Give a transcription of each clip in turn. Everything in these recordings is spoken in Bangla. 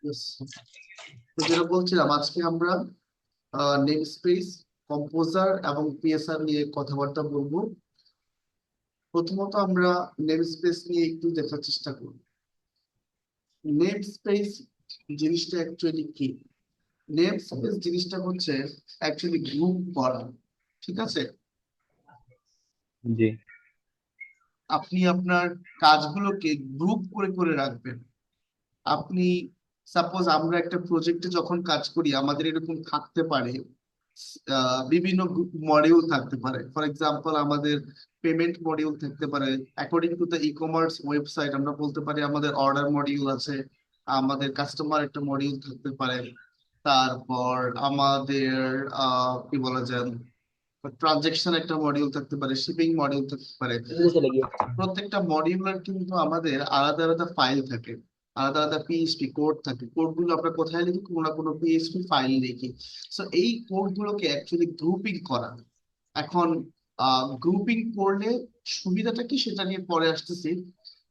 Yes. তো যেটা বলছিলাম আজকে আমরা নেম স্পেস, কম্পোজার এবং পিএসআর নিয়ে কথাবার্তা বলবো। প্রথমত আমরা নেম স্পেস নিয়ে একটু দেখার চেষ্টা করব। নেম স্পেস জিনিসটা অ্যাকচুয়ালি কি? নেম স্পেস জিনিসটা হচ্ছে অ্যাকচুয়ালি গ্রুপ করা। ঠিক আছে, জি। আপনি আপনার কাজগুলোকে গ্রুপ করে করে রাখবেন। আপনি সাপোজ আমরা একটা প্রজেক্টে যখন কাজ করি আমাদের এরকম থাকতে পারে, বিভিন্ন মডিউল থাকতে পারে। ফর এক্সাম্পল আমাদের পেমেন্ট মডিউল থাকতে পারে। According to the e commerce website আমরা বলতে পারি আমাদের অর্ডার মডিউল আছে, আমাদের কাস্টমার একটা মডিউল থাকতে পারে, তারপর আমাদের কি বলা যায়, ট্রানজেকশন একটা মডিউল থাকতে পারে, শিপিং মডিউল থাকতে পারে। প্রত্যেকটা মডিউলের কিন্তু আমাদের আলাদা আলাদা ফাইল থাকে, আলাদা আলাদা পিএইচপি কোড থাকে। কোড গুলো আমরা কোথায় লিখি? কোনো না কোনো পিএইচপি ফাইল লিখি। সো এই কোড গুলোকে অ্যাকচুয়ালি গ্রুপিং করা। এখন গ্রুপিং করলে সুবিধাটা কি সেটা নিয়ে পরে আসতেছি।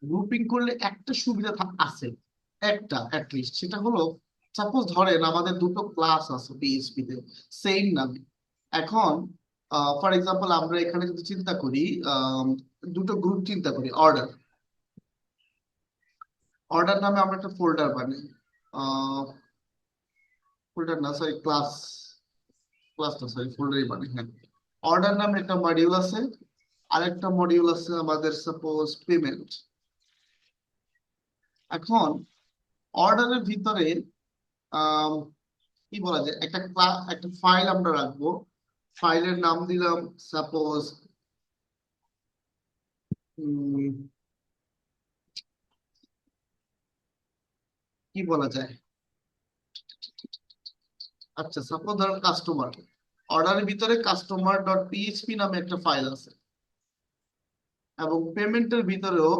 গ্রুপিং করলে একটা সুবিধা আছে, একটা অ্যাটলিস্ট, সেটা হলো সাপোজ ধরেন আমাদের দুটো ক্লাস আছে পিএইচপি তে সেম নামে। এখন ফর এক্সাম্পল আমরা এখানে যদি চিন্তা করি, আম, দুটো গ্রুপ চিন্তা করি। অর্ডার, অর্ডার নামে আমরা একটা ফোল্ডার বানাই। ফোল্ডার না, সরি, ক্লাস, ক্লাসটা সরি ফোল্ডারই বানাই, হ্যাঁ। অর্ডার নামে একটা মডিউল আছে, আরেকটা মডিউল আছে আমাদের সাপোজ পেমেন্ট। এখন অর্ডারের ভিতরে আম, কি বলা যায়, একটা একটা ফাইল আমরা রাখবো। ফাইলের নাম দিলাম সাপোজ কি বলা যায়, আচ্ছা সাপোজ ধরেন কাস্টমার। অর্ডারের ভিতরে কাস্টমার ডট পিএইচপি নামে একটা ফাইল আছে, এবং পেমেন্টের ভিতরেও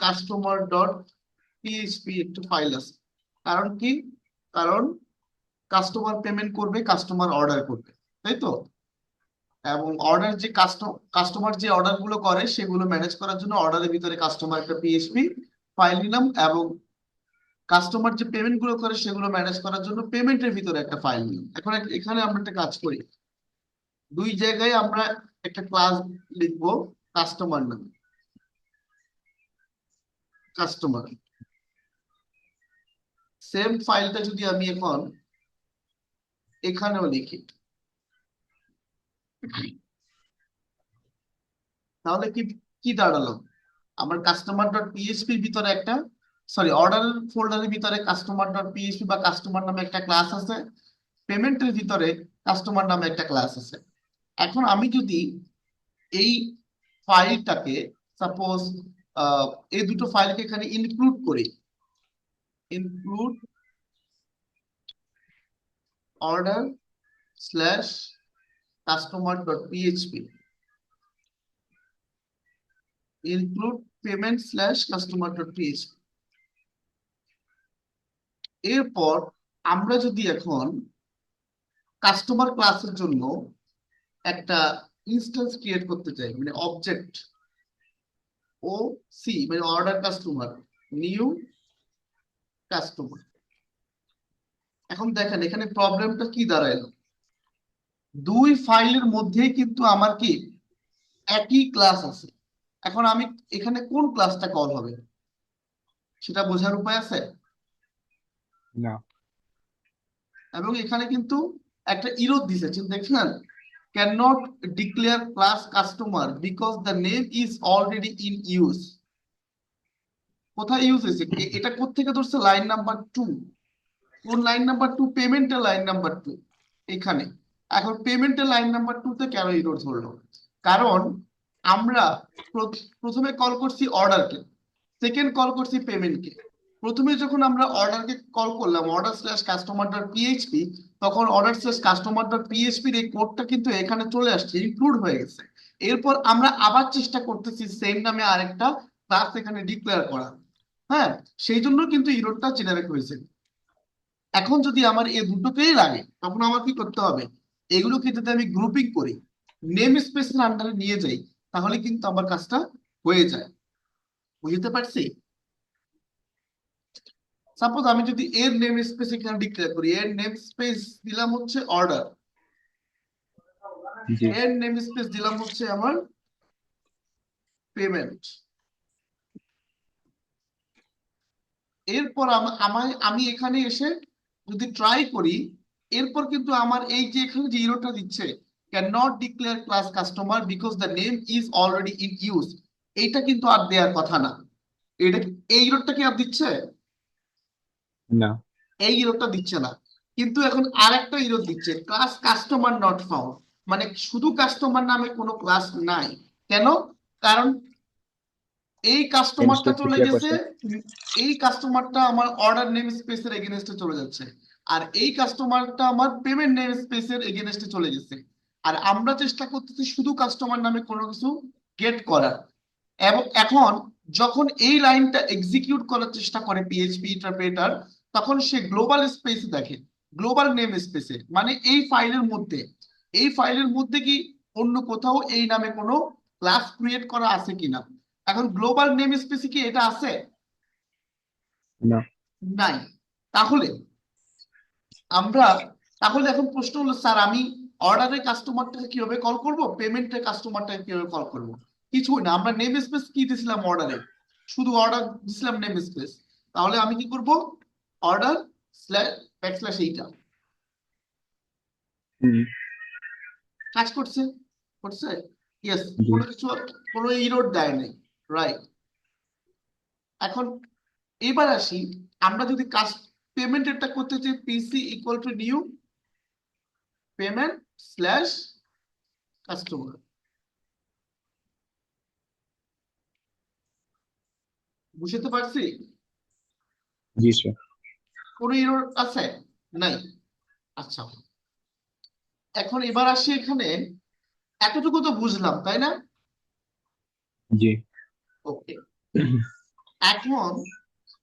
কাস্টমার ডট পিএইচপি একটা ফাইল আছে। কারণ কি? কারণ কাস্টমার পেমেন্ট করবে, কাস্টমার অর্ডার করবে, তাই তো? এবং অর্ডার যে কাস্টমার যে অর্ডার গুলো করে সেগুলো ম্যানেজ করার জন্য অর্ডারের ভিতরে কাস্টমার একটা পিএইচপি ফাইল নিলাম, এবং কাস্টমার যে পেমেন্ট গুলো করে সেগুলো ম্যানেজ করার জন্য পেমেন্টের ভিতরে একটা ফাইল নিলাম। এখন এখানে আমরা একটা কাজ করি, দুই জায়গায় আমরা একটা ক্লাস লিখবো কাস্টমার নামে। কাস্টমার সেম ফাইলটা যদি আমি এখন এখানেও লিখি, তাহলে কি কি দাঁড়ালো? আমার কাস্টমার ডট পিএইচপির ভিতরে একটা, সরি, অর্ডার ফোল্ডারের ভিতরে কাস্টমার ডট পিএইচপি বা কাস্টমার নামে একটা ক্লাস আছে, পেমেন্টের ভিতরে কাস্টমার নামে একটা ক্লাস আছে। এখন আমি যদি এই ফাইলটাকে সাপোজ এই দুটো ফাইলকে এখানে ইনক্লুড করি, include order slash customer dot PHP, include payment slash customer dot PHP. এরপর আমরা যদি এখন কাস্টমার ক্লাসের জন্য একটা ইনস্ট্যান্স ক্রিয়েট করতে চাই, মানে অবজেক্ট, ও সি মানে অর্ডার কাস্টমার, নিউ কাস্টমার। এখন দেখেন এখানে প্রবলেমটা কি দাঁড়াইলো, দুই ফাইলের মধ্যেই কিন্তু আমার কি একই ক্লাস আছে। এখন আমি এখানে কোন ক্লাসটা কল হবে সেটা বোঝার উপায় আছে? না। এবং এখানে কিন্তু একটা ইরর দিছে, দেখছেন, can not declare class customer because the name is already in use. কোথায় ইউজ হয়েছে? এটা কোত্থেকে ধরছে? Line number 2। কোন লাইন নাম্বার 2? পেমেন্টের লাইন নাম্বার 2 এখানে। এখন পেমেন্টের লাইন নাম্বার 2 তে কেন ইরর ধরলো? কারণ আমরা প্রথমে কল করছি অর্ডারকে, সেকেন্ড কল করছি পেমেন্টকে। প্রথমে যখন আমরা অর্ডারকে কল করলাম, order slash customer dot PHP, তখন অর্ডার স্ল্যাশ কাস্টমার ডট পিএইচপির এই কোডটা কিন্তু এখানে চলে আসছে, ইনক্লুড হয়ে গেছে। এরপর আমরা আবার চেষ্টা করতেছি সেম নামে আরেকটা ক্লাস এখানে ডিক্লেয়ার করা। হ্যাঁ, সেই জন্য কিন্তু ইররটা জেনারেট হয়েছে। এখন যদি আমার এই দুটোকেই লাগে তখন আমার কি করতে হবে? এগুলোকে যদি আমি গ্রুপিং করি, নেম স্পেসের আন্ডারে নিয়ে যাই, তাহলে কিন্তু আমার কাজটা হয়ে যায়। বুঝতে পারছি? সাপোজ আমি যদি এর নেম স্পেস এখানে ডিক্লেয়ার করি, এর নেম স্পেস দিলাম হচ্ছে অর্ডার, জি এর নেম স্পেস দিলাম হচ্ছে আমার পেমেন্ট। এরপর আমি এখানে এসে যদি ট্রাই করি, এরপর কিন্তু আমার এই যে এখানে যে ইরোটা দিচ্ছে, can not declare class customer because the name is already in use, এইটা কিন্তু আর দেওয়ার কথা না। এটা এই ইরোটা কি আর দিচ্ছে? না এই ইরোটা দিচ্ছে না। কিন্তু এখন আরেকটা ইরো দিচ্ছে, ক্লাস কাস্টমার নট ফাউন্ড, মানে শুধু কাস্টমার নামে কোনো ক্লাস নাই। কেন? কারণ এই নেম কাস্টমারটা স্পেস চলে ডিক্লেয়ার গেছে, করছে। এই কাস্টমারটা আমার অর্ডার নেম স্পেসের এগেনস্টে চলে যাচ্ছে, আর এই কাস্টমারটা আমার পেমেন্ট নেম স্পেসের এগেনস্টে চলে গেছে। আর আমরা চেষ্টা করতেছি শুধু কাস্টমার নামে কোনো কিছু গেট করার। এবং এখন যখন এই লাইনটা এক্সিকিউট করার চেষ্টা করে পিএইচপি ইন্টারপ্রেটার, তখন সে গ্লোবাল স্পেস দেখে, গ্লোবাল নেম স্পেসে, মানে এই ফাইলের মধ্যে, এই ফাইলের মধ্যে কি অন্য কোথাও এই নামে কোনো ক্লাস ক্রিয়েট করা আছে কিনা। এখন গ্লোবাল নেম স্পেসে কি এটা আছে? না নাই। তাহলে আমরা, তাহলে এখন প্রশ্ন হলো, স্যার আমি অর্ডারের কাস্টমারটাকে কিভাবে কল করব, পেমেন্টের কাস্টমারটাকে কিভাবে কল করব? কিছুই না, আমরা নেম স্পেস কি দিছিলাম অর্ডারে, শুধু অর্ডার দিছিলাম নেম স্পেস। তাহলে আমি কি করব, অর্ডার স্ল্যাশ ব্যাকস্ল্যাশ এইটা। হুম কাজ করছে? করছে? ইয়েস। জি কোনো কিছু, কোনো ইরোর দেয় নাই, রাইট। এখন এবার আসি, আমরা যদি কাজ পেমেন্টেরটা করতে চাই, PC equal to new payment slash customer, বুঝতে পারছি? জি স্যার। কোনো এরর আছে? নাই। আচ্ছা, এখন এবার আসি এখানে, এতটুকু তো বুঝলাম তাই না? জি ওকে। এখন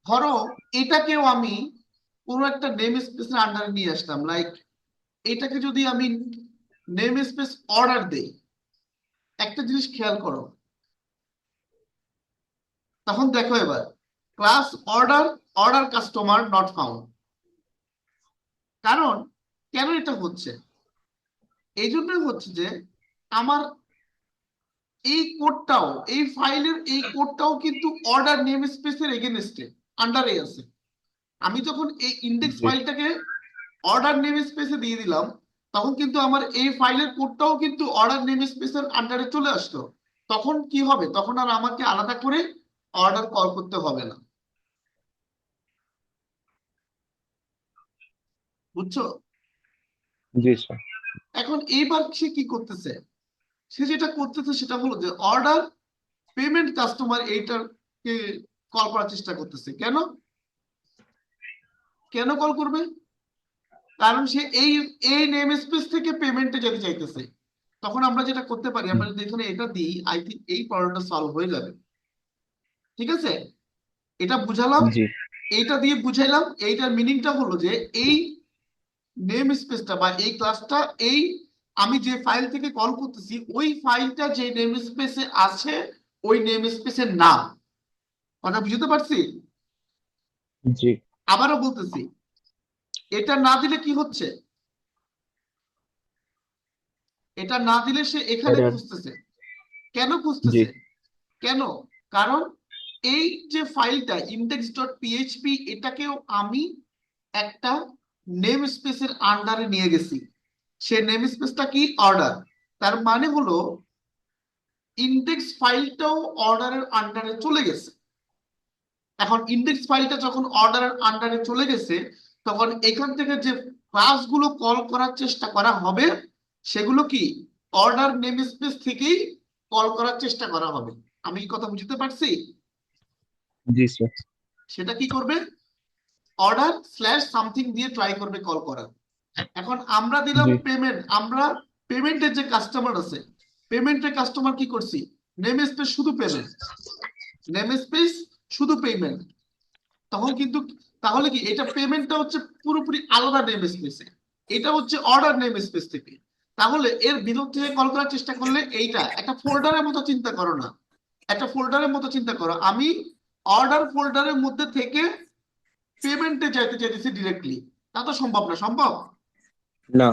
ধরো এটাকেও আমি কোনো একটা নেম স্পেসের আন্ডারে নিয়ে আসলাম, লাইক এটাকে যদি আমি নেম স্পেস অর্ডার দেই, একটা জিনিস খেয়াল করো, তখন দেখো এবার class order, order customer not found. কারণ কেন এটা হচ্ছে? এই জন্যই হচ্ছে যে আমার এই কোডটাও, এই ফাইলের এই কোডটাও কিন্তু অর্ডার নেম স্পেসের এগেনস্টে আন্ডারে আছে। আমি যখন এই ইন্ডেক্স জি ফাইলটাকে অর্ডার নেম স্পেসে দিয়ে দিলাম, তখন কিন্তু আমার এই ফাইলের কোডটাও কিন্তু অর্ডার নেম স্পেসের আন্ডারে চলে আসলো। তখন কি হবে, তখন আর আমাকে আলাদা করে অর্ডার কল করতে হবে না। বুঝছো? জি স্যার। এখন এইবার সে কি করতেছে, সে যেটা করতেছে সেটা হলো যে অর্ডার পেমেন্ট কাস্টমার এইটাকে কল করার চেষ্টা করতেছে। কেন? কেন কল করবে? কারণ সে এই এই নেম স্পেস থেকে পেমেন্টে যেতে চাইতেছে। তখন আমরা যেটা করতে পারি, হুম, আমরা যদি এখানে এটা দিই, আই থিঙ্ক এই প্রবলেমটা সলভ হয়ে যাবে। ঠিক আছে, এটা বুঝালাম, জি এইটা দিয়ে বুঝাইলাম। এইটার মিনিংটা হলো যে এই নেম স্পেসটা বা এই ক্লাসটা, এই আমি যে ফাইল থেকে কল করতেছি ওই ফাইলটা যে নেম স্পেসে আছে ওই নেম স্পেসের নাম। কথা বুঝতে পারছি? জি আবারও বলতেছি, এটা না দিলে কি হচ্ছে, এটা না দিলে সে এখানে এটা খুঁজতেছে। কেন জি খুঁজতেছে? কেন? কারণ এই যে ফাইলটা ইন্ডেক্স ডট পিএইচপি, এটাকেও আমি একটা নেম স্পেসের আন্ডারে নিয়ে গেছি। সে নেম স্পেসটা কি, অর্ডার। তার মানে হলো ইন্ডেক্স ফাইলটাও অর্ডারের আন্ডারে চলে গেছে। এখন ইন্ডেক্স ফাইলটা যখন অর্ডারের আন্ডারে চলে গেছে, তখন এখান থেকে যে ক্লাসগুলো কল করার চেষ্টা করা হবে, সেগুলো কি অর্ডার নেম স্পেস থেকেই কল করার চেষ্টা করা হবে। আমি কি কথা বুঝতে পারছি? জি স্যার। সেটা কি করবে, অর্ডার স্ল্যাশ সামথিং দিয়ে ট্রাই করবে কল করার। এখন আমরা দিলাম জি পেমেন্ট, আমরা পেমেন্টের যে কাস্টমার আছে, পেমেন্টের কাস্টমার কি করছি, নেম স্পেস শুধু পেমেন্ট, নেম স্পেস শুধু পেমেন্ট। তখন কিন্তু, তাহলে কি এটা পেমেন্টটা হচ্ছে পুরোপুরি আলাদা নেম স্পেসে, এটা হচ্ছে অর্ডার নেম স্পেস থেকে। তাহলে এর ভিতর থেকে কল করার চেষ্টা করলে এইটা একটা ফোল্ডারের মতো চিন্তা করো না, একটা ফোল্ডারের মতো চিন্তা করো, আমি অর্ডার ফোল্ডারের মধ্যে থেকে পেমেন্টে যাইতে চাইতেছি ডিরেক্টলি, তা তো সম্ভব না। সম্ভব? না।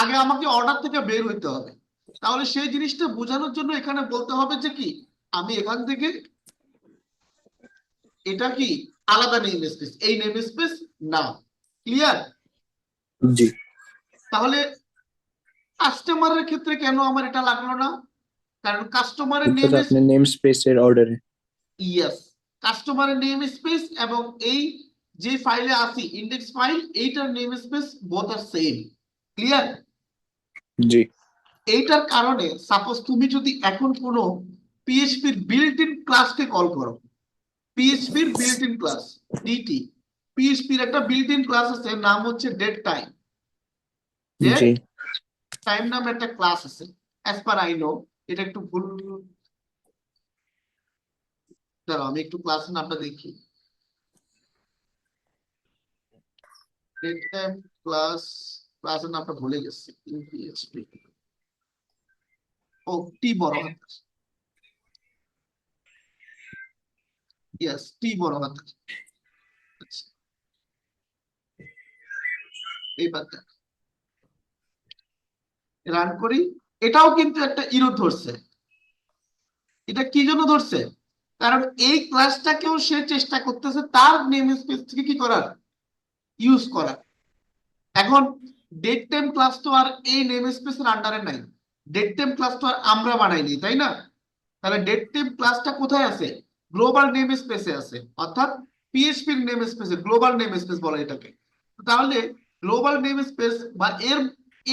আগে আমাকে অর্ডার থেকে বের হইতে হবে। তাহলে সেই জিনিসটা বোঝানোর জন্য এখানে বলতে হবে যে কি, আমি এখান থেকে এটা কি আলাদা নেম স্পেস, এই নেম স্পেস না। ক্লিয়ার? জি। তাহলে কাস্টমারের ক্ষেত্রে কেন আমার এটা লাগলো না? কারণ কাস্টমারের নেম, বিকজ আপনার নেম স্পেসের অর্ডারে। ইয়েস, কাস্টমারের নেম স্পেস এবং এই যে ফাইলে আসি ইন্ডেক্স ফাইল, এইটার নেম স্পেস বোথ আর সেম। ক্লিয়ার? জি। এইটার কারণে সাপোজ তুমি যদি এখন কোনো পিএইচপির বিল্ট ইন ক্লাসকে কল করো, পিএইচপির বিল্ট ইন ক্লাস ডিটি, পিএইচপির একটা বিল্ট ইন ক্লাস আছে, নাম হচ্ছে ডেট টাইম। ডেট জি। টাইম নামে একটা ক্লাস আছে। অ্যাজ পার আই নো, এটা একটু ভুল। দাঁড়াও আমি একটু ক্লাসের নামটা দেখি। ডেট টাইম ক্লাস, ক্লাসের নামটা ভুলে গেছি। পিএইচপি, ও টি বড় হাতের, ইয়েস টি বড় হাতের। আচ্ছা, এইবার রান করি। এটাও কিন্তু একটা ইরর ধরছে। এটা কি জন্য ধরছে? কারণ এই ক্লাসটাকেও সে চেষ্টা করতেছে তার নেম স্পেস থেকে কি করার, ইউজ করার। এখন ডেট টাইম ক্লাস তো আর এই নেম স্পেসের আন্ডারে নাই। ডেট টাইম ক্লাস তো আর আমরা বানাইনি, তাই না? তাহলে ডেট টাইম ক্লাসটা কোথায় আছে? গ্লোবাল নেম স্পেসে আছে, অর্থাৎ পিএইচপির নেম স্পেসে, গ্লোবাল নেম স্পেস বলে এটাকে। তাহলে গ্লোবাল নেম স্পেস বা এর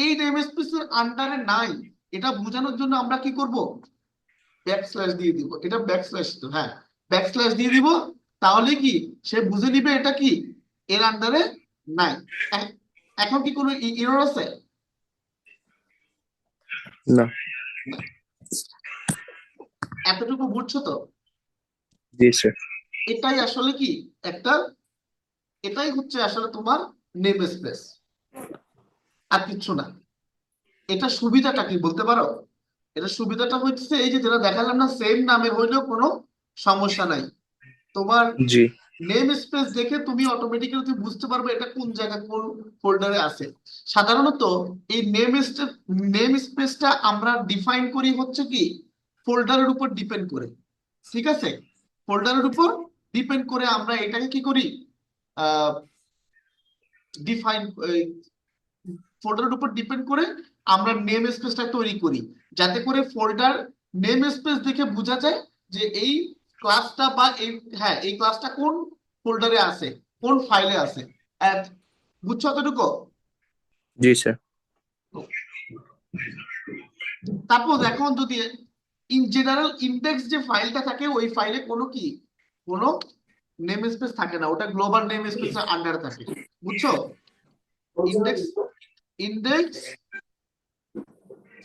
এই নেম স্পেসের আন্ডারে নাই, এটা বোঝানোর জন্য আমরা কি করব, ব্যাকস্ল্যাশ দিয়ে দিব। এটা ব্যাকস্ল্যাশ তো, হ্যাঁ, ব্যাকস্ল্যাশ দিয়ে দিব। তাহলে কি সে বুঝে নিবে এটা কি এর আন্ডারে নাই। এ- এখন কি কোনো এরর আছে? না। না। এতটুকু বুঝছো তো? জি স্যার। এটাই আসলে কি একটা, এটাই হচ্ছে আসলে তোমার নেম স্পেস, আর কিচ্ছু না। এটা সুবিধাটা কি বলতে পারো? এটা সুবিধাটা হচ্ছে এই যে যেটা দেখালাম না, সেম নামের হইলেও কোনো সমস্যা নাই। তোমার জি। নেম স্পেস দেখে তুমি অটোমেটিক্যালি তুমি বুঝতে পারবে এটা কোন জায়গায় কোন ফোল্ডারে আছে। সাধারণত এই নেম স্পেসটা আমরা ডিফাইন করি হচ্ছে কি ফোল্ডারের উপর ডিপেন্ড করে। ঠিক আছে? ফোল্ডারের উপর ডিপেন্ড করে আমরা এটাকে কি করি, ডিফাইন, ফোল্ডারের উপর ডিপেন্ড করে আমরা নেম স্পেসটা তৈরি করি, যাতে করে ফোল্ডার নেম স্পেস দেখে বোঝা যায় যে এই ক্লাসটা বা এই, হ্যাঁ, এই ক্লাসটা কোন ফোল্ডারে আছে, কোন ফাইলে আছে। And বুঝছো অতটুকু? জি স্যার। সাপোজ এখন যদি ইন জেনারেল ইন্ডেক্স যে ফাইলটা থাকে ওই ফাইলে কোনো কি কোনো নেম স্পেস থাকে না, ওটা গ্লোবাল নেম স্পেসের আন্ডারে থাকে। বুঝছো? ইন্ডেক্স ইন্ডেক্স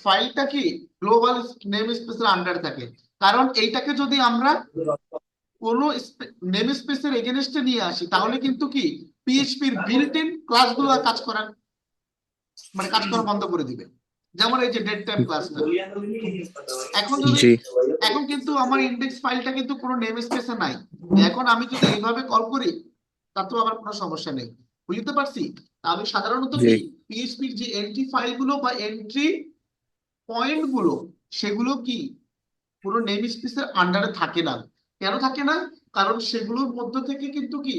ফাইলটা কি গ্লোবাল নেম স্পেসের আন্ডারে থাকে। কারণ এইটাকে যদি আমরা কোনো নেম স্পেসের এগেনস্টে নিয়ে আসি তাহলে কিন্তু কি পিএইচপির বিল্ট ইন ক্লাসগুলো আর কাজ করার, মানে কাজ করা বন্ধ করে দিবে। যেমন এই যে ডেট টাইম ক্লাসটা, এখন যদি, জি। এখন কিন্তু আমার ইন্ডেক্স ফাইলটা কিন্তু কোনো নেম স্পেসে নাই। এখন আমি যদি এইভাবে কল করি তাতেও আবার কোনো সমস্যা নেই। বুঝতে পারছি? আমি সাধারণত জি। কি পিএইচপির যে এন্ট্রি ফাইলগুলো বা এন্ট্রি পয়েন্ট গুলো, সেগুলো কি কোনো নেম স্পেসের আন্ডারে থাকে না। কেন থাকে না? কারণ সেগুলোর মধ্য থেকে কিন্তু কি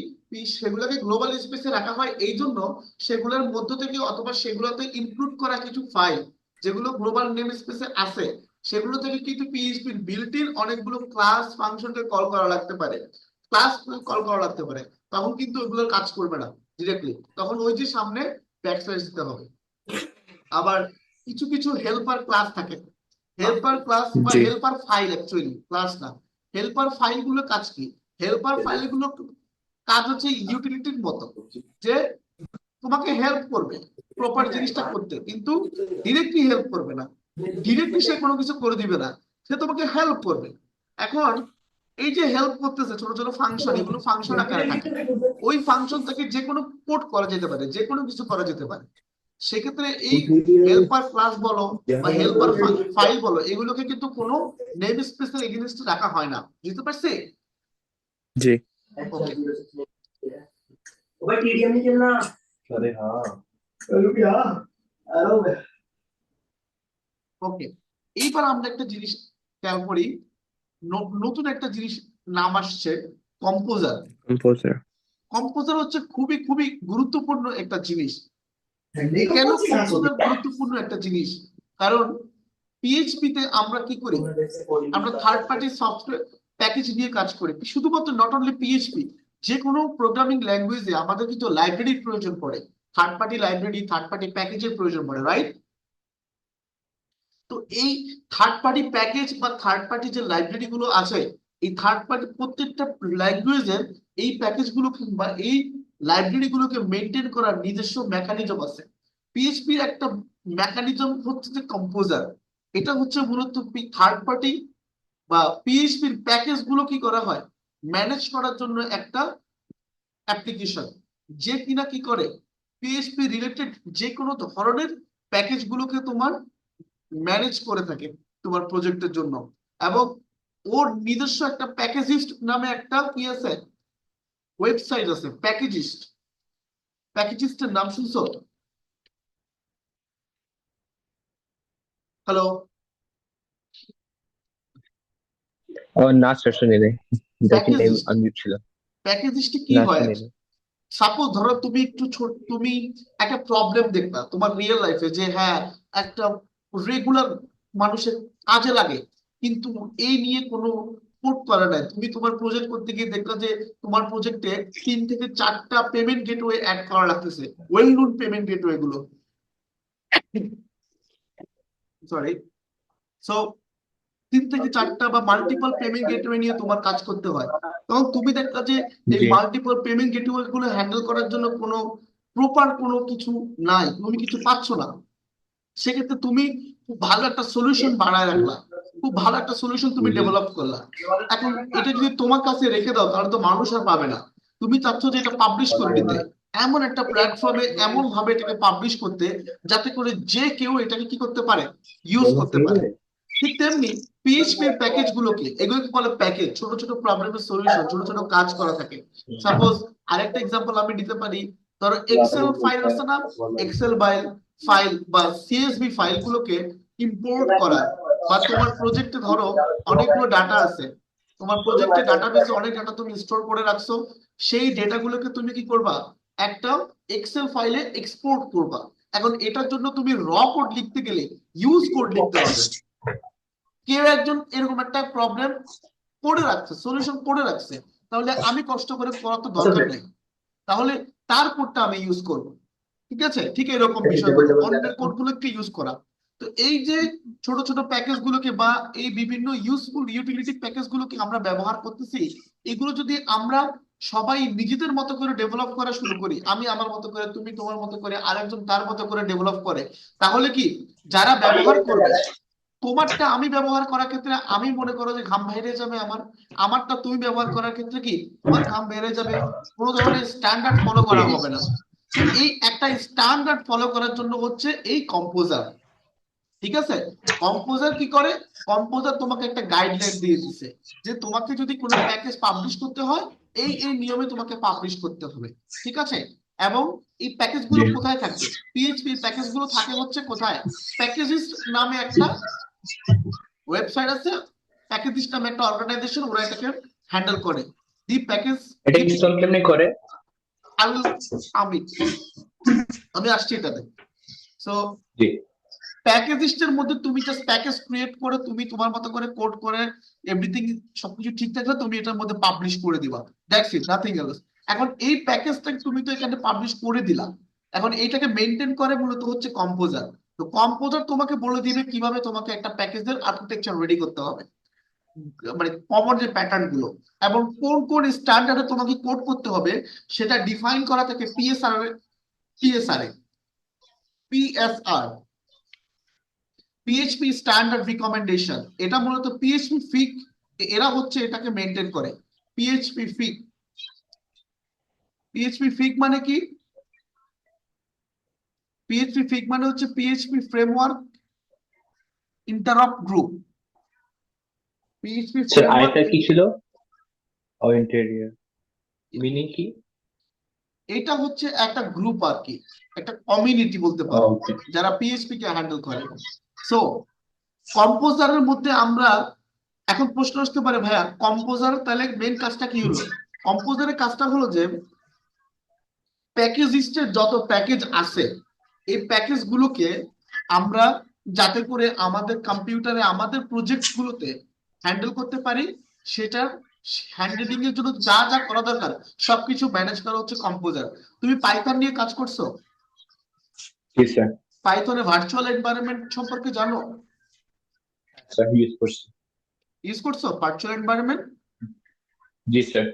সেগুলোকে গ্লোবাল স্পেসে রাখা হয় এই জন্য, সেগুলোর মধ্য থেকে অথবা সেগুলোতে ইনক্লুড করা কিছু ফাইল যেগুলো গ্লোবাল নেম স্পেসে আছে, সেগুলো থেকে কিন্তু পিএইচপির বিল্ট ইন অনেকগুলো ক্লাস ফাংশনকে কল করা লাগতে পারে, ক্লাস কল করা লাগতে পারে। তখন কিন্তু ওগুলোর কাজ করবে না ডিরেক্টলি, তখন ওই যে সামনে ব্যাকস্ল্যাশ দিতে হবে। আবার কিছু কিছু হেল্পার ক্লাস থাকে, হেল্পার ক্লাস বা জি। হেল্পার ফাইল, অ্যাকচুয়ালি ক্লাস না। হেল্পার ফাইলগুলো কাজ কি? হেল্পার ফাইলগুলো কাজ হচ্ছে ইউটিলিটির মতো, যে তোমাকে হেল্প করবে প্রপার জিনিসটা করতে, কিন্তু ডিরেক্টলি হেল্প করবে না, ডিরেক্টলি সে কোনো কিছু করে দিবে না, সে তোমাকে হেল্প করবে। এখন এই যে হেল্প করতেছে ছোট ছোট ফাংশন, এগুলো ফাংশন আকারে থাকে। ওই ফাংশন থেকে যে কোনো কোড করা যেতে পারে, যে কোনো কিছু করা যেতে পারে। সেক্ষেত্রে এই হেল্পার ক্লাস বলো বা হেল্পার ফাইল বলো, এগুলোকে কিন্তু কোনো নেম স্পেসের এগেইনস্টে রাখা হয় না। বুঝতে পারছি? জি। ওকে। भाई टीडीएम नहीं खेलना। अरे हाँ चलो क्या हेलो ওকে, এইবার আমরা একটা জিনিস খেয়াল করি, নতুন একটা জিনিস নাম আসছে, কম্পোজার। কম্পোজার। কম্পোজার হচ্ছে খুবই খুবই গুরুত্বপূর্ণ একটা জিনিস। ठंडे को কেন कौन सी घास होती কম্পোজার গুরুত্বপূর্ণ একটা জিনিস? কারণ পিএইচপি তে আমরা কি করি, है जैसे कोडिंग আমরা থার্ড পার্টি সফটওয়্যার প্যাকেজ নিয়ে কাজ করি। শুধুমাত্র নট অনলি পিএইচপি, যে কোনো প্রোগ্রামিং ল্যাঙ্গুয়েজে আমাদের কিন্তু লাইব্রেরির প্রয়োজন পড়ে, third party library, third party প্যাকেজের প্রয়োজন পড়ে, রাইট? তো এই থার্ড পার্টি প্যাকেজ বা থার্ড পার্টি যে লাইব্রেরি গুলো আছে, এই থার্ড পার্টি প্রত্যেকটা ল্যাঙ্গুয়েজের এই প্যাকেজ গুলো কিংবা এই লাইব্রেরি গুলোকে মেনটেন করার নিজস্ব মেকানিজম আছে। পিএইচপির একটা মেকানিজম হচ্ছে যে কম্পোজার। এটা হচ্ছে মূলত থার্ড পার্টি বা পিএইচপির প্যাকেজ গুলো কি করা হয়, ম্যানেজ করার জন্য একটা অ্যাপ্লিকেশন, যে কিনা কি করে পিএইচপি রিলেটেড যে কোনো ধরনের প্যাকেজ গুলোকে তোমার ম্যানেজ করে থাকে তোমার প্রজেক্টের জন্য। এবং ওর নিজস্ব একটা প্যাকেজিস্ট নামে একটা কি আছে, ওয়েবসাইট আছে, প্যাকেজিস্ট। প্যাকেজিস্টের নাম শুনছো? হ্যালো? না স্যার, শুনিনি। দেখি নাই, প্যাকেজিস্ট, আনমিউট ছিল। প্যাকেজিস্টে কি না, হয়, শুনিনি। সাপোজ ধরো তুমি একটু ছোট, তুমি একটা প্রবলেম দেখবা তোমার রিয়েল লাইফে যে হ্যাঁ, একটা রেগুলার মানুষের কাজে লাগে, কিন্তু এই নিয়ে কোনো কোড করা নাই। তুমি তোমার প্রজেক্ট করতে গিয়ে দেখলা যে তোমার প্রজেক্টে 3 থেকে 4টা পেমেন্ট গেটওয়ে অ্যাড করা লাগতেছে, ওয়েল নোন পেমেন্ট গেটওয়ে গুলো, সরি। সো 3 থেকে 4টা বা মাল্টিপল পেমেন্ট গেটওয়ে নিয়ে তোমার কাজ করতে হয়। তখন তুমি দেখলা যে এই জি। মাল্টিপল পেমেন্ট গেটওয়ে গুলো হ্যান্ডেল করার জন্য কোনো প্রপার কোনো কিছু নাই, তুমি কিছু পাচ্ছ না। সেক্ষেত্রে তুমি খুব ভালো একটা সলিউশন বানায় রাখলা, খুব ভালো একটা সলিউশন তুমি ডেভেলপ করলা। এখন এটা যদি তোমার কাছে রেখে দাও তাহলে তো মানুষ আর পাবে না। তুমি চাচ্ছ যে এটা পাবলিশ করে দিতে, এমন একটা প্ল্যাটফর্মে এমন ভাবে এটাকে পাবলিশ করতে যাতে করে যে কেউ এটাকে কি করতে পারে, ইউজ করতে পারে। ঠিক তেমনি পিএইচপি প্যাকেজ গুলোকে, এগুলোকে বলে প্যাকেজ, ছোট ছোট প্রবলেমের সলিউশন, ছোট ছোট কাজ করা থাকে। সাপোজ আরেকটা এক্সাম্পল আমি দিতে পারি, ধরো এক্সেল ফাইল আছে না, এক্সেল ফাইল বা সিএসভি ফাইল গুলোকে ইম্পোর্ট করা, বা তোমার প্রজেক্টে ধরো অনেকগুলো ডাটা আছে, তোমার প্রজেক্টে ডাটাবেসে অনেক ডাটা তুমি স্টোর করে রাখছো, সেই ডেটাগুলোকে তুমি কি করবা, একটা এক্সেল ফাইলে এক্সপোর্ট করবা। এখন এটার জন্য তুমি র কোড লিখতে গেলে ইউজ কোড লিখতে হবে। কেউ একজন এরকম একটা প্রবলেম করে রাখছে, সলিউশন করে রাখছে, তাহলে আমি কষ্ট করে করা তো দরকার নেই, তাহলে তার কোডটা আমি ইউজ করব। ঠিক আছে, ঠিক এরকম বিষয়গুলো অন্যের কোডগুলোকে ইউজ করা। তো এই যে ছোট ছোট প্যাকেজ গুলোকে বা এই বিভিন্ন ইউজফুল ইউটিলিটি প্যাকেজ গুলোকে আমরা ব্যবহার করতেছি, এগুলো যদি আমরা সবাই নিজেদের মতো করে ডেভেলপ করা শুরু করি, আমি আমার মতো করে, তুমি তোমার মতো করে, আরেকজন তার মতো করে ডেভেলপ করে, তাহলে কি যারা ব্যবহার করবে, তোমারটা আমি ব্যবহার করার ক্ষেত্রে আমি মনে করো যে ঘাম বাইরে যাবে আমার, আমারটা তুমি ব্যবহার করার ক্ষেত্রে কি তোমার ঘাম বেড়ে যাবে, কোনো ধরনের স্ট্যান্ডার্ড ফলো জি। করা হবে না। তো এই একটা স্ট্যান্ডার্ড ফলো করার জন্য হচ্ছে এই কম্পোজার। ঠিক আছে, কম্পোজার কি করে, কম্পোজার তোমাকে একটা গাইডলাইন দিয়ে দিছে যে তোমাকে যদি কোনো প্যাকেজ পাবলিশ করতে হয় এই এই নিয়মে তোমাকে পাবলিশ করতে হবে। ঠিক আছে, এবং এই প্যাকেজ জি। গুলো কোথায় থাকে, পিএইচপি প্যাকেজ গুলো থাকে হচ্ছে কোথায়, প্যাকেজিস্ট নামে একটা ওয়েবসাইট আছে, প্যাকেজিস্ট নামে একটা অর্গানাইজেশন, ওরা এটাকে হ্যান্ডেল করে। দি প্যাকেজ এটা ইনস্টল কেমনে করে? আমি আমি আমি আসছি এটাতে। সো জি। প্যাকেজিস্টের মধ্যে তুমি জাস্ট প্যাকেজ ক্রিয়েট করে তুমি তোমার মতো করে কোড করে এভরিথিং, সবকিছু ঠিক থাকলে তুমি এটার মধ্যে পাবলিশ করে দিবা, দ্যাটস ইট, নাথিং এলস। এখন এই প্যাকেজটা তুমি তো এখানে পাবলিশ করে দিলা, এখন এইটাকে মেনটেন করে মূলত হচ্ছে কম্পোজার। তো কম্পোজার তোমাকে বলে দিবে কিভাবে তোমাকে একটা প্যাকেজের আর্কিটেকচার রেডি করতে হবে, মানে কমন যে প্যাটার্ন গুলো, এবং কোন কোন স্ট্যান্ডার্ডে তোমাকে কোড করতে হবে সেটা ডিফাইন করা থাকে PSR PSR, PHP standard recommendation. এটা মূলত পিএইচপি ফিক, এরা হচ্ছে এটাকে মেনটেন করে। পিএইচপি ফিক, পিএইচপি ফিক মানে কি, পিএইচপি ফিক মানে হচ্ছে PHP framework interrupt group. PHP sir, framework, আরেকটা কি ছিল? ইন্টেরিয়র মিনিং কি? এটা হচ্ছে একটা গ্রুপ আর কি, একটা কমিউনিটি বলতে পারো, Okay. যারা পিএইচপি কে হ্যান্ডেল করে। সো কম্পোজারের মধ্যে আমরা এখন প্রশ্ন আসতে পারে, ভাইয়া কম্পোজার তাহলে মেন কাজটা কি হলো? কম্পোজারের কাজটা হলো যে প্যাকেজিস্টের যত প্যাকেজ আছে এই প্যাকেজ গুলোকে আমরা যাতে করে আমাদের কম্পিউটারে আমাদের প্রজেক্ট গুলোতে হ্যান্ডেল করতে পারি, সেটা হ্যান্ডেলিং এর জন্য যা যা করা দরকার সবকিছু ম্যানেজ করা হচ্ছে কম্পোজার। তুমি পাইথন নিয়ে কাজ করছো? জি স্যার। পাইথনে ভার্চুয়াল এনভায়রনমেন্ট সম্পর্কে জানো? স্যার ইউজ করছি। ইউজ করছো ভার্চুয়াল এনভায়রনমেন্ট? জি স্যার।